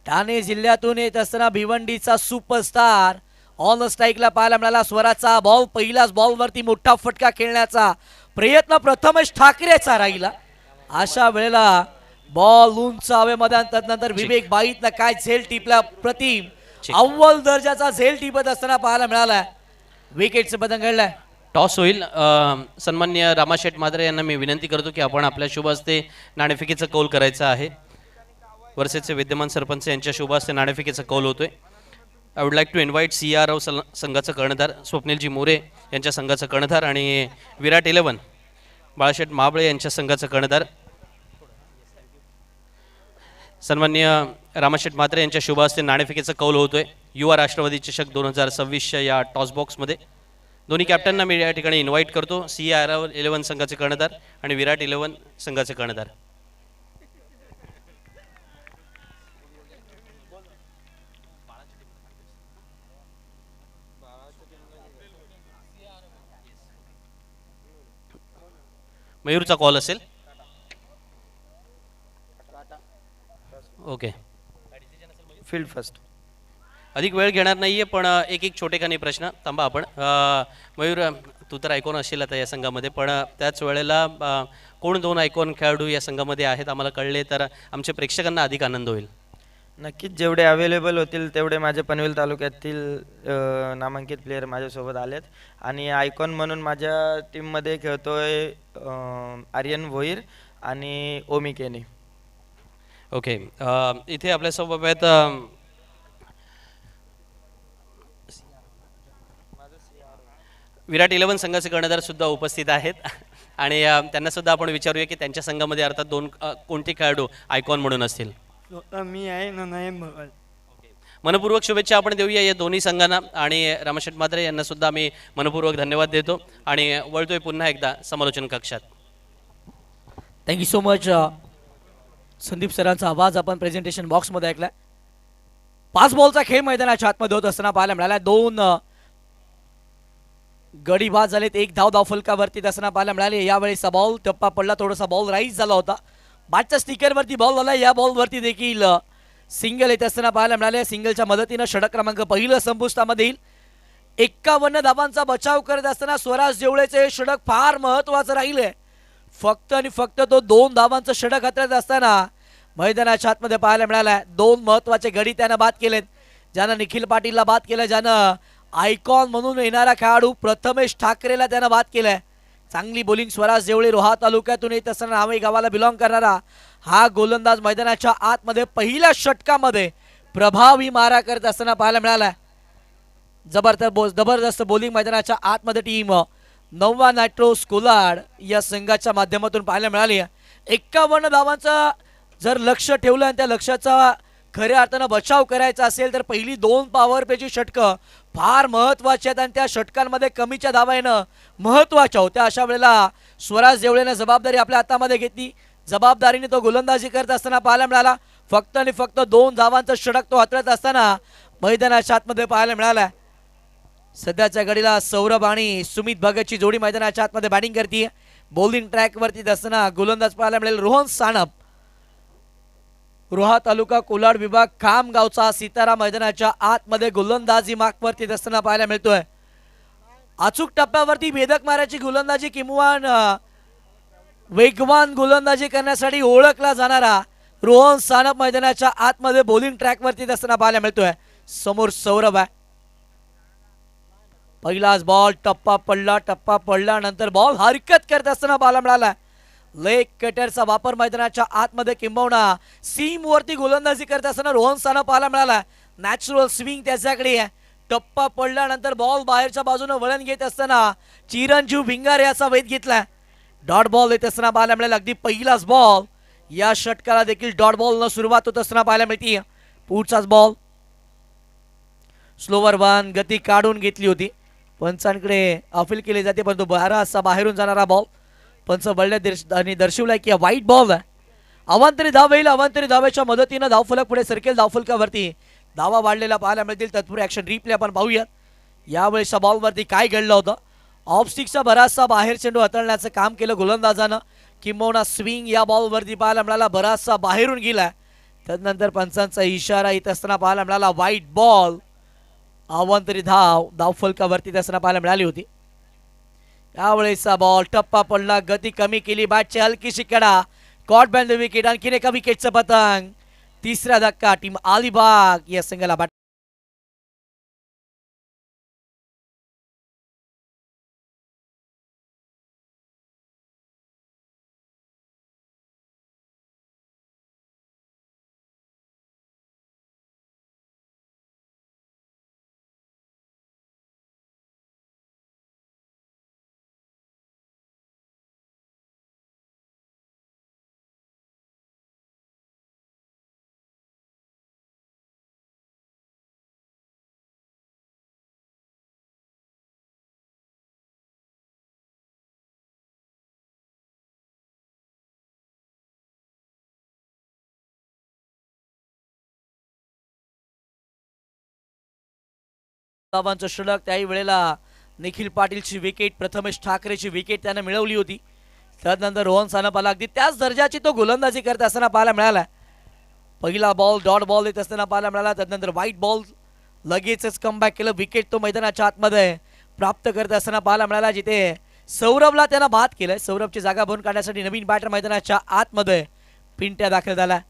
ठाणे जिल्ह्यातून येत असताना भिवंडीचा सुपरस्टार ऑन स्ट्राईकला पाहायला मिळाला. स्वराचा बॉल पहिल्याच बॉलवरती मोठा फटका खेळण्याचा प्रयत्न प्रथमेश ठाकरेचा राहिला. अशा वेळेला बॉल उंच हवेमध्ये त्यानंतर विवेक बाईतनं काय झेल टिपला. प्रतिम अव्वल दर्जाचा झेल टिपत असताना पाहायला मिळाला. विकेटचं पतंग घडलंय. टॉस होईल. सन्मान्य रामाशेठ मात्रे यांना मी विनंती करतो की आपण आपल्या शुभ हस्ते नाणेफेकीचा कौल करायचा आहे. वर्षेचे विद्यमान सरपंच यांच्या शुभ हस्ते नाणेफेकीचा कौल होतोय. I would like to invite CR संघाचा कर्णधार स्वप्नीलजी मोरे यांच्या संघाचा कर्णधार आणि विराट 11 बाळाशेठ महाबळे यांच्या संघाचा कर्णधार सन्मान्य रामाशेठ म्हात्रे यांच्या शुभ हस्ते नाणेफेकीचा कौल होतोय युवा राष्ट्रवादी चषक 2026 या टॉस बॉक्समध्ये. दोन्ही कॅप्टनना मी या ठिकाणी इन्व्हाइट करतो. CR11 संघाचे कर्णधार आणि विराट 11 संघाचे कर्णधार. मयूरचा कॉल असेल. ओके. Field first. अधिक वेळ घेणार नाहीये पण एक एक छोटेखानी प्रश्न थांबा आपण. मयूर तू तर आयकॉन असेल आता या संघामध्ये पण त्याच वेळेला कोण दोन आयकॉन खेळाडू या संघामध्ये आहेत आम्हाला कळले तर आमच्या प्रेक्षकांना अधिक आनंद होईल. नक्कीच जेवढे अवेलेबल होतील तेवढे माझे पनवेल तालुक्यातील नामांकित प्लेयर माझ्यासोबत आलेत आणि आयकॉन म्हणून माझ्या टीममध्ये खेळतोय आर्यन भोईर आणि ओमी केने. ओके. इथे आपल्यासोबत विराट 11 संघाचे कर्णधार सुद्धा उपस्थित आहेत आणि त्यांना सुद्धा आपण विचारूया की त्यांच्या संघामध्ये अर्थात दोन कोणते खेळाडू आयकॉन म्हणून असतील. मी आहे ना नयन भगत. मनपूर्वक शुभेच्छा आपण देऊया या दोन्ही संघांना आणि रामशेठ म्हात्रे यांना सुद्धा मी मनपूर्वक धन्यवाद देतो आणि वळतोय पुन्हा एकदा समालोचन कक्षात. Thank you so much. संदीप सरांचा आवाज आपण प्रेझेंटेशन बॉक्समध्ये ऐकलाय. 5 बॉलचा खेळ मैदानाच्या आतमध्ये होत असताना पाहायला मिळाला. 2 गडी बाद झालेत. 1 धाव फलकावरती असताना पाहायला मिळाले. यावेळेस बॉल टप्पा पडला. थोडासा बॉल राईज झाला होता. बॅटच्या स्टिकरवरती बॉल झाला. या बॉलवरती देखील सिंगल येत असताना पाहायला मिळाले. सिंगलच्या मदतीनं षटक क्रमांक पहिलं संपुष्टामध्ये येईल. 51 धावांचा बचाव करत असताना स्वराज जेवळेचे षटक फार महत्वाचं राहिले. फक्त आणि फक्त तो 2 धावांचं षटक हाताळत असताना मैदानाच्या आतमध्ये पाहायला मिळाला. 2 महत्वाचे गडी त्यानं बाद केलेत. ज्यानं निखिल पाटीलला बाद केलं, ज्यानं आयकॉन म्हणून येणारा खेळाडू प्रथमेश ठाकरेला त्यानं बाद केलाय. चांगली बॉलिंग स्वराज जेवळे रोहा तालुक्यातून येत असताना नावे गावाला बिलॉंग करणारा हा गोलंदाज मैदानाच्या आतमध्ये पहिल्या षटकामध्ये प्रभावी मारा करत असताना पाहायला मिळाला. जबरदस्त बॉलिंग मैदानाच्या आतमध्ये टीम नवा नायट्रोस कोलाड या संघाच्या माध्यमातून पाहायला मिळाली. 51 धावांचं जर लक्ष ठेवलं आणि त्या लक्ष्याचा खऱ्या अर्थानं बचाव करायचा असेल तर पहिली 2 पॉवर प्लेची षटकं फार महत्वाची आहेत आणि त्या षटकांमध्ये कमीच्या धावा येणं महत्वाच्या होत्या. अशा वेळेला स्वराज जेवळेनं जबाबदारी आपल्या हातामध्ये घेतली. जबाबदारीने तो गोलंदाजी करत असताना पाहायला मिळाला. फक्त आणि फक्त 2 धावांचं षटक तो हाताळत असताना मैदानाच्या आतमध्ये पाहायला मिळाला. सध्याच्या घडीला सौरभ आणि सुमित भगतची जोडी मैदानाच्या आतमध्ये बॅटिंग करते. बॉलिंग ट्रॅकवरती असताना गोलंदाज पाहायला मिळेल रोहन सानप. रोहा तालुका कोलाड विभाग खामगावचा सितारा मैदानाच्या आतमध्ये गोलंदाजी मार्कवरती असताना पाहायला मिळतोय. अचूक टप्प्यावरती भेदक मारायची गोलंदाजी किंवा वेगवान गोलंदाजी करण्यासाठी ओळखला जाणारा रोहन सानप मैदानाच्या आतमध्ये बॉलिंग ट्रॅकवरती असताना पाहायला मिळतोय. समोर सौरभ आहे. पहिलाच बॉल टप्पा पडला नंतर बॉल हरकत करत असताना पाहायला मिळाला. लेग कटरचा वापर मैदानाच्या आतमध्ये किंबहुना सीम वरती गोलंदाजी करत असताना रोहन सानप पाहायला मिळाला. नॅचरल स्विंग त्याच्याकडे आहे. टप्पा पडल्यानंतर बॉल बाहेरच्या बाजूने वळण घेत असताना चिरंजीव भिंगारे याचा वेध घेतला. डॉट बॉल येत असताना पाहायला मिळाला. अगदी पहिलाच बॉल या षटकाला देखील डॉट बॉल न सुरुवात होत असताना पाहायला मिळते. पुढचाच बॉल स्लोवर 1 गती काढून घेतली होती. पंचांकडे अपील केली जाते परंतु 12 असा बाहेरून जाणारा बॉल पंच बळ्या दर्शवलाय की वाईट बॉल आहे. अवांतरी धाव येईल. अवांतरी धावेच्या मदतीनं धावफलक पुढे सरकेल. धावफलकावरती धावा वाढलेला पाहायला मिळतील. तत्पूर्वी ऍक्शन रिप्ले आपण पाहूयात. यावेळेसच्या बॉलवरती काय घडलं होतं. ऑफ स्टिकचा बराचसा बाहेर चेंडू हाताळण्याचं काम केलं गोलंदाजानं किंबहुना स्विंग या बॉलवरती पाहायला मिळाला. बराचसा बाहेरून गेला. त्यानंतर पंचांचा इशारा येत असताना पाहायला मिळाला वाईट बॉल. अवांतरी धावफलकावरती असताना पाहायला मिळाली होती. यावेळेसचा बॉल टप्पा पडला. गती कमी केली. बॅटची हलकीशी कडा. Caught behind the wicket. आणखीन एका विकेटचं पतंग. तिसरा धक्का टीम अलिबाग या संघाला धावांचं षटक, त्याही वेळेला निखिल पाटीलची विकेट, प्रथमेश ठाकरेची विकेट त्यानं मिळवली होती. त्यानंतर रोहन सानपाला अगदी त्याच दर्जाची तो गोलंदाजी करत असताना पाहायला मिळाला. पहिला बॉल डॉट बॉल येत असताना पाहायला मिळाला. त्यानंतर व्हाईट बॉल लगेचच कमबॅक केलं. विकेट तो मैदानाच्या आतमध्ये प्राप्त करत असताना पाहायला मिळाला, जिथे सौरभला त्यानं बाद केलंय. सौरभची जागा भरून काढण्यासाठी नवीन बॅटर मैदानाच्या आतमध्ये पिंट्या दाखल झाला.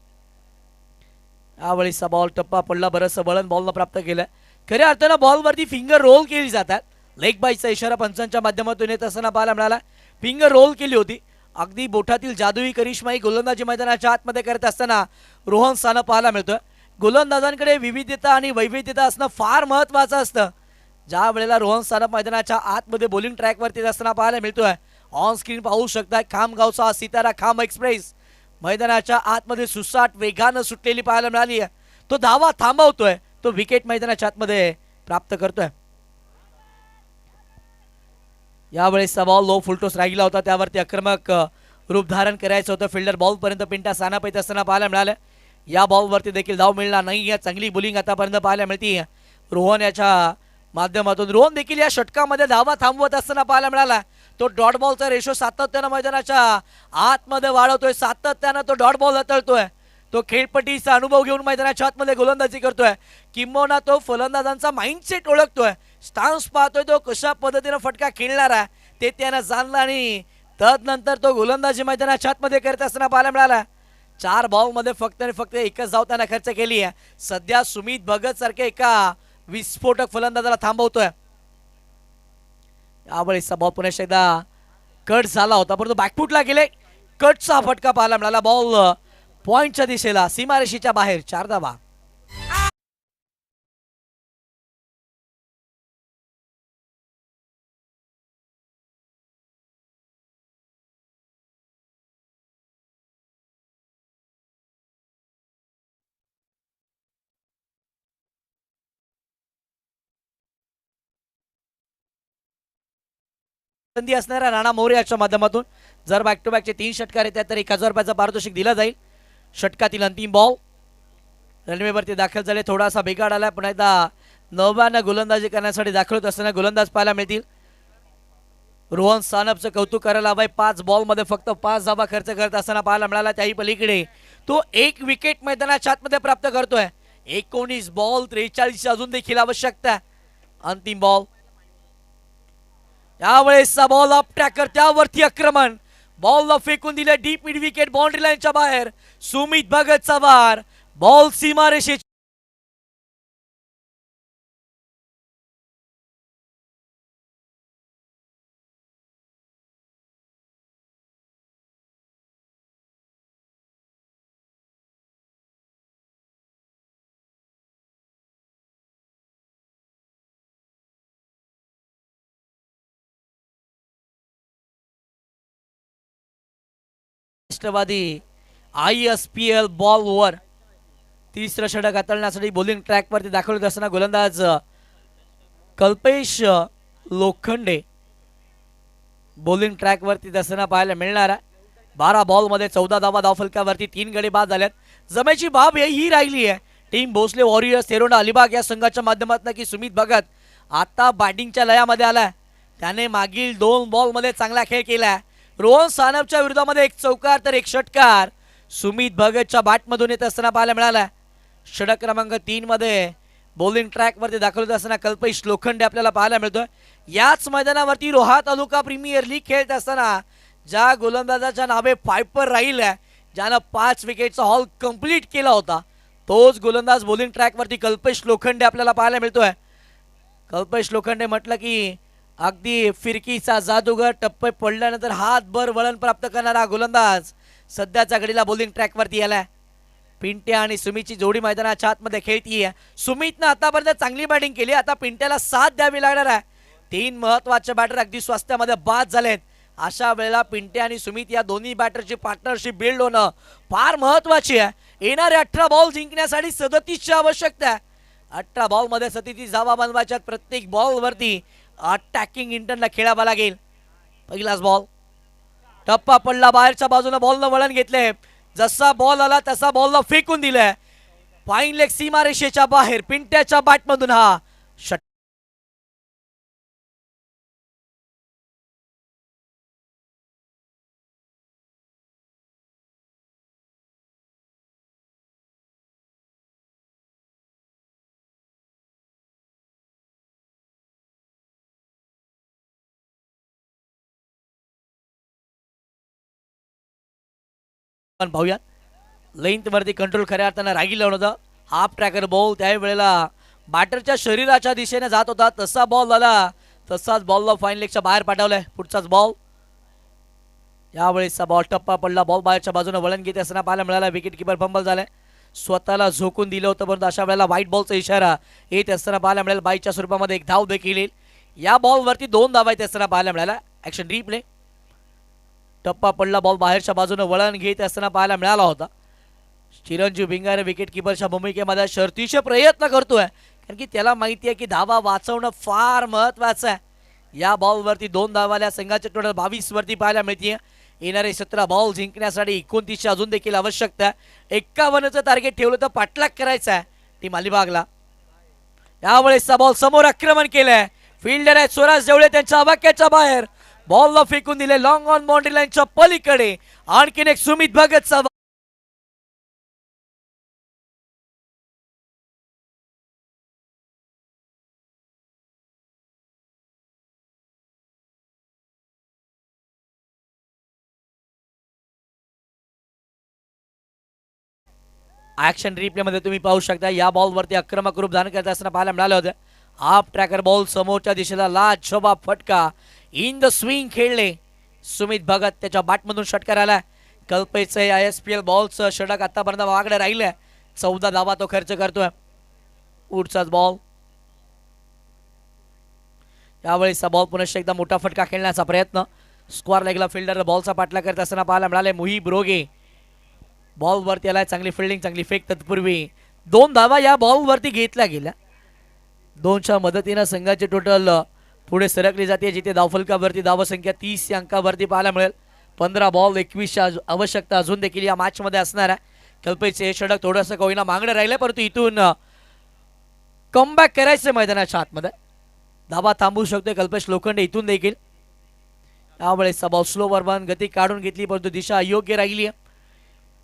यावेळीचा बॉल टप्पा पडला, बरंचसं वळण बॉलनं प्राप्त केलं. खऱ्या अर्थानं बॉलवरती फिंगर रोल केली जातात. लेग बाईचा इशारा पंचांच्या माध्यमातून येत असताना पाहायला मिळाला. फिंगर रोल केली होती. अगदी बोटातील जादुई करिश्माई गोलंदाजी मैदानाच्या आतमध्ये करत असताना रोहन सानं पाहायला मिळतोय. गोलंदाजांकडे विविधता आणि वैविध्यता असणं फार महत्वाचं असतं. ज्या वेळेला रोहन सानं मैदानाच्या आतमध्ये बॉलिंग ट्रॅकवरती असताना पाहायला मिळतोय. ऑन स्क्रीन पाहू शकताय खामगावचा सितारा खाम एक्सप्रेस मैदानाच्या आतमध्ये सुसाट वेगानं सुटलेली पाहायला मिळाली आहे. तो धावा थांबवतोय, तो विकेट मैदानाच्या आतमध्ये प्राप्त करतोय. यावेळेसचा बॉल लो फुलटोस राहिला होता, त्यावरती आक्रमक रूप धारण करायचं होतं. फिल्डर बॉल पर्यंत पिंटा सानाप येत असताना पाहायला मिळालं. या बॉलवरती देखील धाव मिळणार नाही. या चांगली बॉलिंग आतापर्यंत पाहायला मिळते रोहन याच्या माध्यमातून. रोहन देखील या षटकामध्ये धावा थांबवत असताना पाहायला मिळाला. तो डॉट बॉलचा रेशो सातत्यानं मैदानाच्या आतमध्ये वाढवतोय, सातत्यानं तो डॉट बॉल हाताळतोय. तो खेळपट्टीचा अनुभव घेऊन मैदानाच्या आतमध्ये गोलंदाजी करतोय. किंबहुना तो फलंदाजांचा माइंडसेट ओळखतोय, स्टान्स पाहतोय, तो कशा पद्धतीनं फटका खेळणार आहे ते त्यानं जाणलं आणि तदनंतर तो गोलंदाजी मैदानाच्या आतमध्ये करत असताना पाहायला मिळाला. 4 बॉलमध्ये फक्त आणि फक्त एकच धाव त्यानं खर्च केली आहे. सध्या सुमित भगत सारखे एका विस्फोटक फलंदाजाला थांबवतोय. यावेळेसचा बॉल पुन्हा एकदा कट झाला होता, परंतु बॅकफुटला गेले. कटचा फटका पाहायला मिळाला. बॉल पॉइंटच्या दिशेला, सीमारेषेच्या बाहेर. 4 धावा. संधी असणाऱ्या राणा मोरे याच्या माध्यमातून जर बॅक टू बॅकचे 3 षटकार येतात तर 1000 रुपयाचा पारितोषिक दिला जाईल. षटकातील अंतिम बॉल रनवेवरती दाखल झाले. थोडासा बिघाड आला, पुन्हा एकदा नव्यानं गोलंदाजी करण्यासाठी दाखल होत असताना गोलंदाज पाहायला मिळतील. रोहन सानपचं कौतुक करायला हवंय. 5 बॉलमध्ये फक्त 5 धावा खर्च करत असताना पाहायला मिळाला. त्याही पलीकडे तो 1 विकेट मैदानाच्या आतमध्ये प्राप्त करतोय. 19 बॉल 43 अजून देखील आवश्यकता. अंतिम बॉल. यावेळेसचा बॉल अप ट्रॅकर, त्यावरती आक्रमण. बॉलला फेकून दिले डीप मिड विकेट, बाउंड्री लाईनच्या बाहेर. सुमित भगतचा वार. बॉल सीमारेषे राष्ट्रवादी ISPL बॉलवर तिसरं षटक हाताळण्यासाठी बॉलिंग ट्रॅकवरती दाखल होत असताना गोलंदाज कल्पेश लोखंडे बॉलिंग ट्रॅकवरती असताना पाहायला मिळणार आहे. 12 बॉलमध्ये 14 धावा धावफलकावरती, 3 गडी बाद झाल्यात. जमेची बाब ही राहिली आहे टीम भोसले वॉरियर्स तेरोडा अलिबाग या संघाच्या माध्यमातून की सुमित भगत आता बॅटिंगच्या लयामध्ये आलाय. त्याने मागील 2 बॉलमध्ये चांगला खेळ केलाय. रोहन सानपच्या विरोधामध्ये 1 चौकार तर 1 षटकार सुमित भगतच्या बॅटमधून येत असताना पाहायला मिळाला. षटक क्रमांक 3 मध्ये बॉलिंग ट्रॅकवरती दाखल होत असताना कल्पेश लोखंडे आपल्याला पाहायला मिळतोय. याच मैदानावरती रोहा तालुका प्रीमियर लीग खेळत असताना ज्या गोलंदाजाच्या नावे पायपर राहिल्या, ज्यानं 5 विकेटचा हॉल कंप्लीट केला होता, तोच गोलंदाज बॉलिंग ट्रॅकवरती कल्पेश लोखंडे आपल्याला पाहायला मिळतोय. कल्पेश लोखंडे म्हटलं की अगदी फिरकीचा जादूगर, टप्पे पडल्यानंतर हातभर वळण प्राप्त करणारा गोलंदाज सध्याच्या घडीला बॉलिंग ट्रॅकवरती आलाय. पिंट्या आणि सुमितची जोडी मैदानाच्या आतमध्ये खेळतीये. सुमितनं आतापर्यंत चांगली बॅटिंग केली, आता पिंट्याला साथ द्यावी लागणार आहे. 3 महत्वाचे बॅटर अगदी स्वास्थ्यामध्ये बाद झालेत. अशा वेळेला पिंट्या आणि सुमित या दोन्ही बॅटरची पार्टनरशिप बिल्ड होणं फार महत्वाची आहे. येणारे 18 बॉल जिंकण्यासाठी 37ची आवश्यकता आहे. 18 बॉलमध्ये 37 धावा बनवायच्यात. प्रत्येक बॉलवरती अटॅकिंग इंटरला खेळावा लागेल. पहिलाच बॉल टप्पा पडला, बाहेरच्या बाजूने बॉलनं वळण घेतले. जसा बॉल आला तसा बॉलला फेकून दिलाय. फाईन लेग सीमारेषेच्या बाहेर पिंट्याच्या बॅटमधून हा षटकार. पण पाहूयात. लेंथ वरती कंट्रोल खऱ्या अर्थानं रागी लावून होतं. हाफ ट्रॅकर बॉल त्यावेळेला बॅटरच्या शरीराच्या दिशेने जात होता, तसा बॉल झाला. तसाच बॉलला फाईन लेगच्या बाहेर पाठवलाय. पुढचाच बॉल. यावेळेसचा बॉल टप्पा पडला. बॉल बाहेरच्या बाजूने वळण घेत असताना पाहायला मिळाला. विकेट किपर फंबल झालाय. स्वतःला झोकून दिलं होतं, परंतु अशा वेळेला व्हाईट बॉलचा इशारा येत असताना पाहायला मिळेल. बाईच्या स्वरूपामध्ये एक धाव देखील येईल. या बॉलवरती 2 धावा येत असताना पाहायला मिळाला. Action replay. टप्पा पडला. बॉल बाहेरच्या बाजूने वळण घेत असताना पाहायला मिळाला होता. चिरंजीव भिंगारे विकेट किपरच्या भूमिकेमध्ये शर्तीचे प्रयत्न करतोय, कारण की त्याला माहिती आहे की धावा वाचवणं फार महत्वाचं आहे. या बॉलवरती 2 धावाल्या. संघाच्या टोटल 22 वरती पाहायला मिळते. येणारे 17 बॉल जिंकण्यासाठी 29ची अजून देखील आवश्यकता आहे. 51चं टार्गेट ठेवलं तर पाठलाग करायचा आहे टीम अलिबागला. यावेळेसचा बॉल समोर आक्रमण केलंय. फिल्डर आहेत स्वराज जवळे, त्यांच्या आवाक्याच्या बाहेर बॉलला फेकून दिले. लॉंग ऑन बाउंड्री लाईनच्या पलीकडे आणखीन एक सुमित भगतचा ऍक्शन रिप्ले मध्ये तुम्ही पाहू शकता. या बॉलवरती आक्रमक रूप धारण करत असताना पाहायला मिळालं होतं. हाफ ट्रॅकर बॉल समोरच्या दिशेला लाजवाब फटका इन द स्विंग खेळले सुमित भगत. त्याच्या बॅटमधून षटकार आला. कल्पेचे ISPL बॉलचं षटक आतापर्यंत वाकडे राहिलंय. 14 धावा तो खर्च करतोय. पुढचाच बॉल. यावेळेसचा बॉल पुनश्च एकदा मोठा फटका खेळण्याचा प्रयत्न. स्क्वेअर लेगला फिल्डर बॉलचा पाठला करत असताना पाहायला मिळाले. मुहीब रोगे बॉलवरती आलाय. चांगली फिल्डिंग, चांगली फेक. तत्पूर्वी 2 धावा या बॉलवरती घेतल्या गेल्या. 2च्या मदतीनं संघाचे टोटल पुढे सरकली जाते, जिथे धावफलकावरती धावसंख्या 30 या अंकावरती पाहायला मिळेल. 15 बॉल 21च्या आवश्यकता अजून देखील या मॅचमध्ये असणार आहे. कल्पेचे हे षटक थोडंसं कोईना मागणं राहिलं, परंतु इथून कमबॅक करायचं मैदानाच्या आतमध्ये. धावा थांबवू शकतोय कल्पेश लोखंडे इथून देखील. यावेळेसचा बॉल स्लोवर वन गती काढून घेतली, परंतु दिशा अयोग्य राहिली आहे.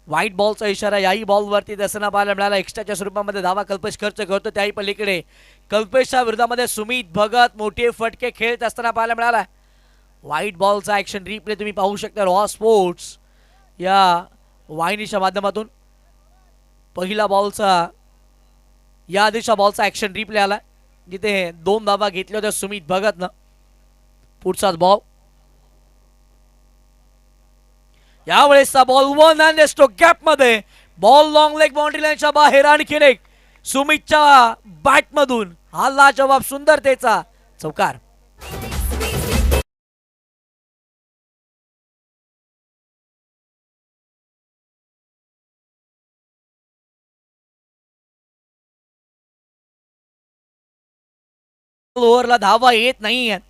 व्हाईट बॉलचा इशारा याही बॉलवरती दसना पाहायला मिळाला. एक्स्ट्राच्या स्वरूपामध्ये धावा कल्पेश खर्च करतो. त्याही पलीकडे कल्पेशच्या विरोधामध्ये सुमित भगत मोठे फटके खेळत असताना पाहायला मिळाला. व्हाईट बॉलचा ऍक्शन रिप्ले तुम्ही पाहू शकता रॉ स्पोर्ट्स या वाहिनीच्या माध्यमातून. पहिला बॉलचा या आधीच्या बॉलचा ऍक्शन रिप्ले आला, जिथे 2 धावा घेतल्या होत्या सुमित भगतनं. पुढचाच बॉल. यावेळेसचा बॉल 1 अँड स्ट्रोक गॅप मध्ये. बॉल लॉंग लेग बाउंड्री लाईनच्या बाहेर. आणखीन एक सुमितच्या बॅटमधून हा लाजवाब सुंदरतेचा चौकार. ओव्हरला धावा येत नाही आहेत.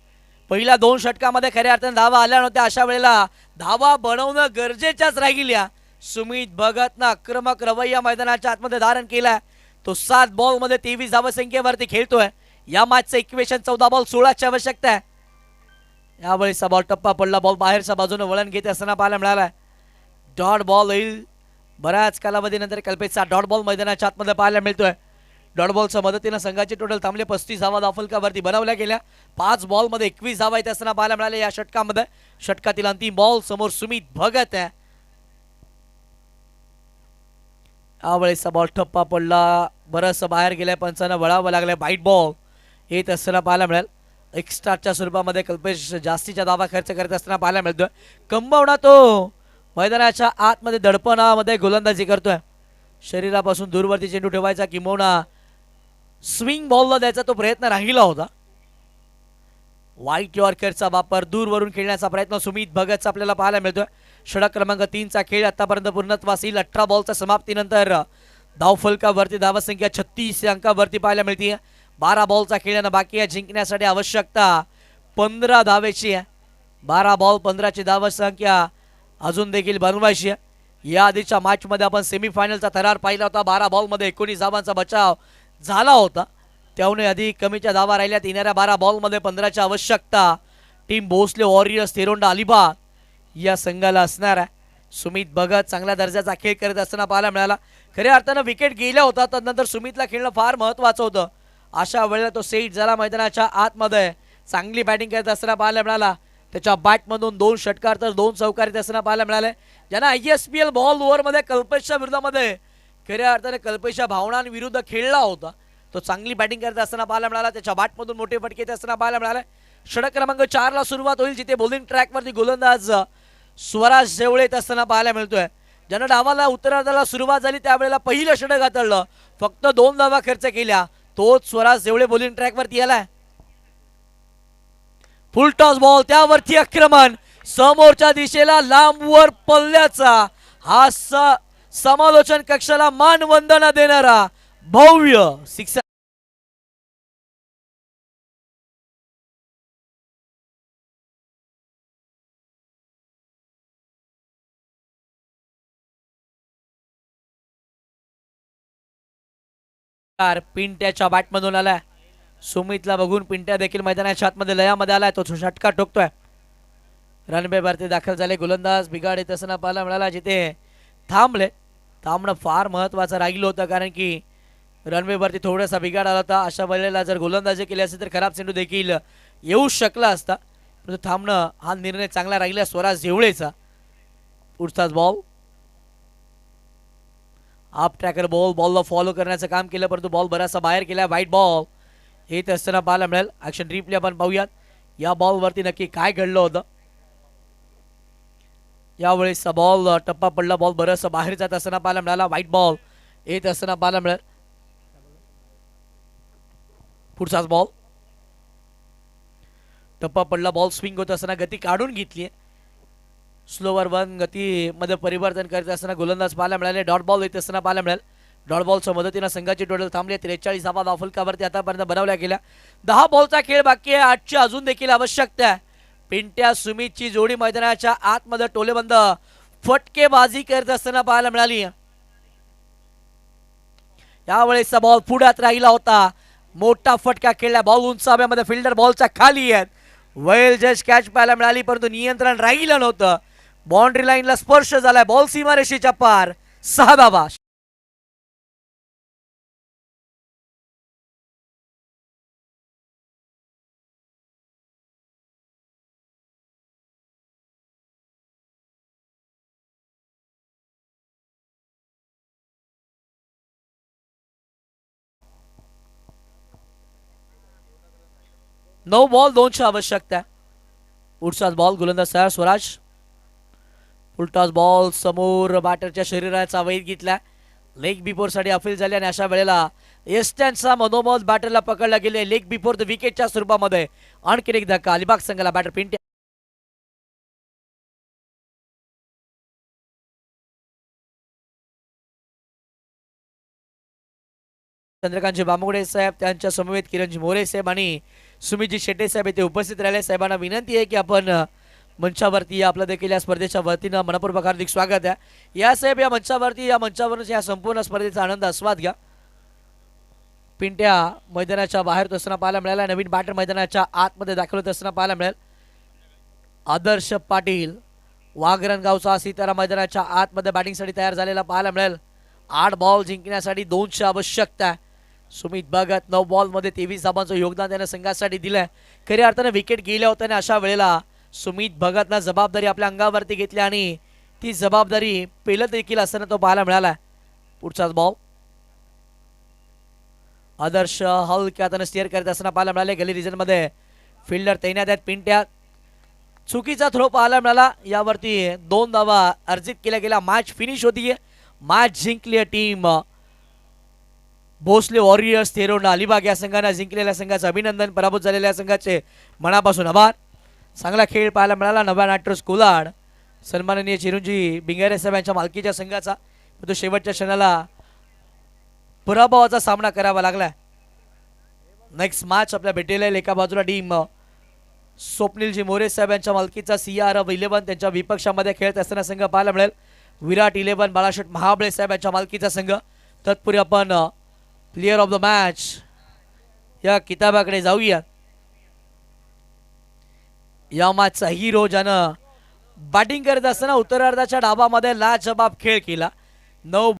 पहिल्या 2 षटकामध्ये खऱ्या अर्थाने धावा आल्या नव्हत्या. अशा वेळेला धावा बनवणं गरजेच्याच राहिल्या. सुमित भगतनं आक्रमक रवैया मैदानाच्या आतमध्ये धारण केला. तो 7 बॉलमध्ये 23 धावसंख्येवरती खेळतोय. या मॅचचं इक्वेशन 14 बॉल 16ची आवश्यकता आहे. यावेळेचा बॉल टप्पा पडला. बॉल बाहेरच्या बाजूने वळण घेत असताना पाहायला मिळाला. डॉट बॉल येईल. बऱ्याच कालावधीनंतर कल्पेशचा डॉट बॉल मैदानाच्या आतमध्ये पाहायला मिळतोय. डॉट बॉलच्या मदतीनं संघाचे टोटल थांबले 35 धावा धावफलकावरती बनवल्या गेल्या. 5 बॉलमध्ये 21 धावा येत असताना पाहायला मिळाले या षटकामध्ये. षटकातील अंतिम बॉल समोर सुमित भगत आहे. यावेळेचा बॉल टप्पा पडला. बरंचसं बाहेर गेल्या. पंचांना वळावं लागलं. व्हाईट बॉल येत असताना पाहायला मिळेल. एक्स्ट्राच्या स्वरूपामध्ये कल्पेश जास्तीच्या धावा खर्च करत असताना पाहायला मिळतोय. कंबावणा तो मैदानाच्या आतमध्ये दडपणामध्ये गोलंदाजी करतोय. शरीरापासून दूरवरती चेंडू ठेवायचा, किंबहुना स्विंग बॉलला द्यायचा तो प्रयत्न राहिला होता. व्हाईट यॉर्करचा वापर दूरवरून खेळण्याचा प्रयत्न सुमित भगतचा आपल्याला पाहायला मिळतोय. षटक क्रमांक 3चा खेळ आतापर्यंत पूर्णत्वास येईल. 18 बॉलच्या समाप्तीनंतर धावफलकावरती धावसंख्या 36 अंकावरती पाहायला मिळते. 12 बॉलचा खेळणं बाकी आहे. जिंकण्यासाठी आवश्यकता 15 धावेची आहे. 12 बॉल 15ची धावसंख्या अजून देखील बनवायची आहे. या आधीच्या मॅचमध्ये आपण सेमीफायनलचा थरार पाहिला होता. 12 बॉलमध्ये 19 धावांचा बचाव झाला होता. त्याहून अधिक कमीच्या धावा राहिल्यात. येणाऱ्या 12 बॉलमध्ये 15ची आवश्यकता टीम भोसले वॉरियर्स तेरोंडा अलिबाग या संघाला असणार आहे. सुमित भगत चांगल्या दर्जाचा खेळ करत असताना पाहायला मिळाला. खऱ्या अर्थानं विकेट गेल्या होता, त्यानंतर सुमितला खेळणं फार महत्त्वाचं होतं. अशा वेळेला तो सेट झाला मैदानाच्या आतमध्ये. चांगली बॅटिंग करत असताना पाहायला मिळाला. त्याच्या बॅटमधून 2 षटकार तर 2 चौकार येत असताना पाहायला मिळाले. ज्यांना ISPL बॉल ओव्हरमध्ये कल्पेशच्या विरोधामध्ये खऱ्या अर्थाने कल्पेशच्या भावनांविरुद्ध खेळला होता, तो चांगली बॅटिंग करत असताना पाहायला मिळाला. त्याच्या बॅटमधून मोठे फटके येत असताना पाहायला मिळाले. षटक क्रमांक 4 ला सुरुवात होईल, जिथे बॉलिंग ट्रॅकवरती गोलंदाज स्वराज जेवळे येत असताना पाहायला मिळतोय. ज्यानं डावाला उत्तरार्धाला सुरुवात झाली त्यावेळेला पहिलं षटक हाताळलं, फक्त 2 धावा खर्च केल्या, तोच स्वराज जेवळे बॉलिंग ट्रॅकवरती आलाय. फुल टॉस बॉल, त्यावरती आक्रमण समोरच्या दिशेला लांबवर पल्ल्याचा हा समालोचन कक्षाला मानवंदना देणारा भव्य सिक्सर. पिंट्याच्या बॅटमधून आलाय. सुमितला बघून पिंट्या देखील मैदानाच्या आतमध्ये लयामध्ये आलाय, तो षटका ठोकतोय. रणबेवरती दाखल झाले गोलंदाज बिघाड येत असताना पाहायला मिळाला, जिथे थांबणं फार महत्वाचं राहिलं होतं, कारण की रणबेवरती थोडासा बिघाड आला होता. अशा वेळेला जर गोलंदाजी केली असती तर खराब चेंडू देखील येऊ शकला असता, परंतु थांबणं हा निर्णय चांगला राहिला स्वराज जेवळेचा. पुढचाच बॉल, आप ट्रॅकर बॉलला फॉलो करण्याचं काम केलं, परंतु बॉल बराचसा बाहेर केला. व्हाईट बॉल येत असताना पाहायला मिळेल. ऍक्शन रिप्ले आपण पाहूयात, या बॉलवरती नक्की काय घडलं होतं. यावेळेस बॉल टप्पा पडला, बॉल बरंचसा बाहेर जात असताना पाहायला मिळाला. व्हाईट बॉल येत असताना पाहायला मिळेल. पुढचाच बॉल, टप्पा पडला, बॉल स्विंग होत असताना गती काढून घेतली. स्लोवर वन गतीमध्ये परिवर्तन करत असताना गोलंदाज पाहायला मिळाले. डॉट बॉल येत असताना पाहायला मिळेल. डॉट बॉलच्या मदतीनं संघाची टोटल थांबली 43 धावा धावफलकावरती आतापर्यंत बनवल्या गेल्या. 10 बॉलचा खेळ बाकी आहे. 8ची अजून देखील आवश्यकता आहे. पिंट्या सुमितची जोडी मैदानाच्या आतमध्ये टोलेबंद फटकेबाजी करत असताना पाहायला मिळाली. यावेळेस बॉल पुढ्यात राहिला होता, मोठा फटका खेळला, बॉल उंचाव्यामध्ये, फिल्डर बॉलच्या खाली आहेत. वेल जज कॅच पाहायला मिळाली, परंतु नियंत्रण राहिलं नव्हतं. बाउंड्री लाईनला स्पर्श झालाय, बॉल सीमारेषेच्या पार. 6 धावा. नो बॉल 2ची आवश्यकता आहे. पुढचाच बॉल, गोलंदाज तयार स्वराज. उलटाच बॉल समोर बॅटरच्या शरीराचा वेध घेतला, लेग बिफोर साठी अपील झाली, आणि अशा वेळेला एस्टनचा मनोमत बॅटरला पकडला गेले. लेग बिफोर द विकेटच्या स्वरूपामध्ये आणखी एक धक्का. अलिबाग संघाला बॅटर पिंट्या. चंद्रकांतजी बांबुगडे साहेब, त्यांच्या समवेत किरणजी मोरे साहेब आणि सुमितजी शेट्टे साहेब येथे उपस्थित राहिले. साहेबांना विनंती आहे की आपण मंचावरती आपलं देखील या स्पर्धेच्या वतीनं मनपूर्वक हार्दिक स्वागत आहे. या साहेब, या मंचावरून या संपूर्ण स्पर्धेचा आनंद आस्वाद घ्या. पिंट्या मैदानाच्या बाहेर असताना पाहायला मिळाला. नवीन बॅटर मैदानाच्या आतमध्ये दाखल होत असताना पाहायला मिळेल. आदर्श पाटील वाघरणगावचा सीतारा मैदानाच्या आतमध्ये बॅटिंगसाठी तयार झालेला पाहायला मिळेल. 8 बॉल जिंकण्यासाठी 2ची आवश्यकता आहे. सुमित भगत 9 बॉलमध्ये 23 धावांचं योगदान त्याने संघासाठी दिलंय. खऱ्या अर्थाने विकेट गेल्या होत्या, आणि अशा वेळेला सुमित भगतनं जबाबदारी आपल्या अंगावरती घेतली आणि ती जबाबदारी पेलत देखील असताना तो पाहायला मिळाला. पुढचाच बॉल, आदर्श हलक्या हाताने स्टिअर करत असताना पाहायला मिळाले. गली रिजन मध्ये फिल्डर तैनात आहेत. पिंट्या चुकीचा थ्रो पाहायला मिळाला, यावरती 2 धावा अर्जित केल्या गेल्या. मॅच फिनिश होतीये, मॅच जिंकली टीम भोसले वॉरियर्स थेरोडा अलिबाग या संघाने जिंकलेल्या संघाचं अभिनंदन. पराभूत झालेल्या संघाचे मनापासून आभार. चांगला खेळ पाहायला मिळाला. नव्या नाट्रोस कोलाड सन्माननीय चिरंजी बिंगारे साहेब यांच्या मालकीच्या संघाचा, तो शेवटच्या क्षणाला पराभवाचा सामना करावा लागलाय. नेक्स्ट मॅच आपल्या भेटेल. एका बाजूला टीम स्वप्नीलजी मोरे साहेब यांच्या मालकीचा CR11 त्यांच्या विपक्षामध्ये खेळत असताना संघ पाहायला मिळेल. विराट 11 बाळाशेठ महाबळे साहेब यांच्या मालकीचा संघ. तत्पूर्वी आपण प्लेयर ऑफ द मॅच या किताबाकडे जाऊया. या मॅचचा हिरो ज्यानं बॅटिंग करत असताना उत्तरार्धाच्या डावामध्ये लाजबाब खेळ केला. 9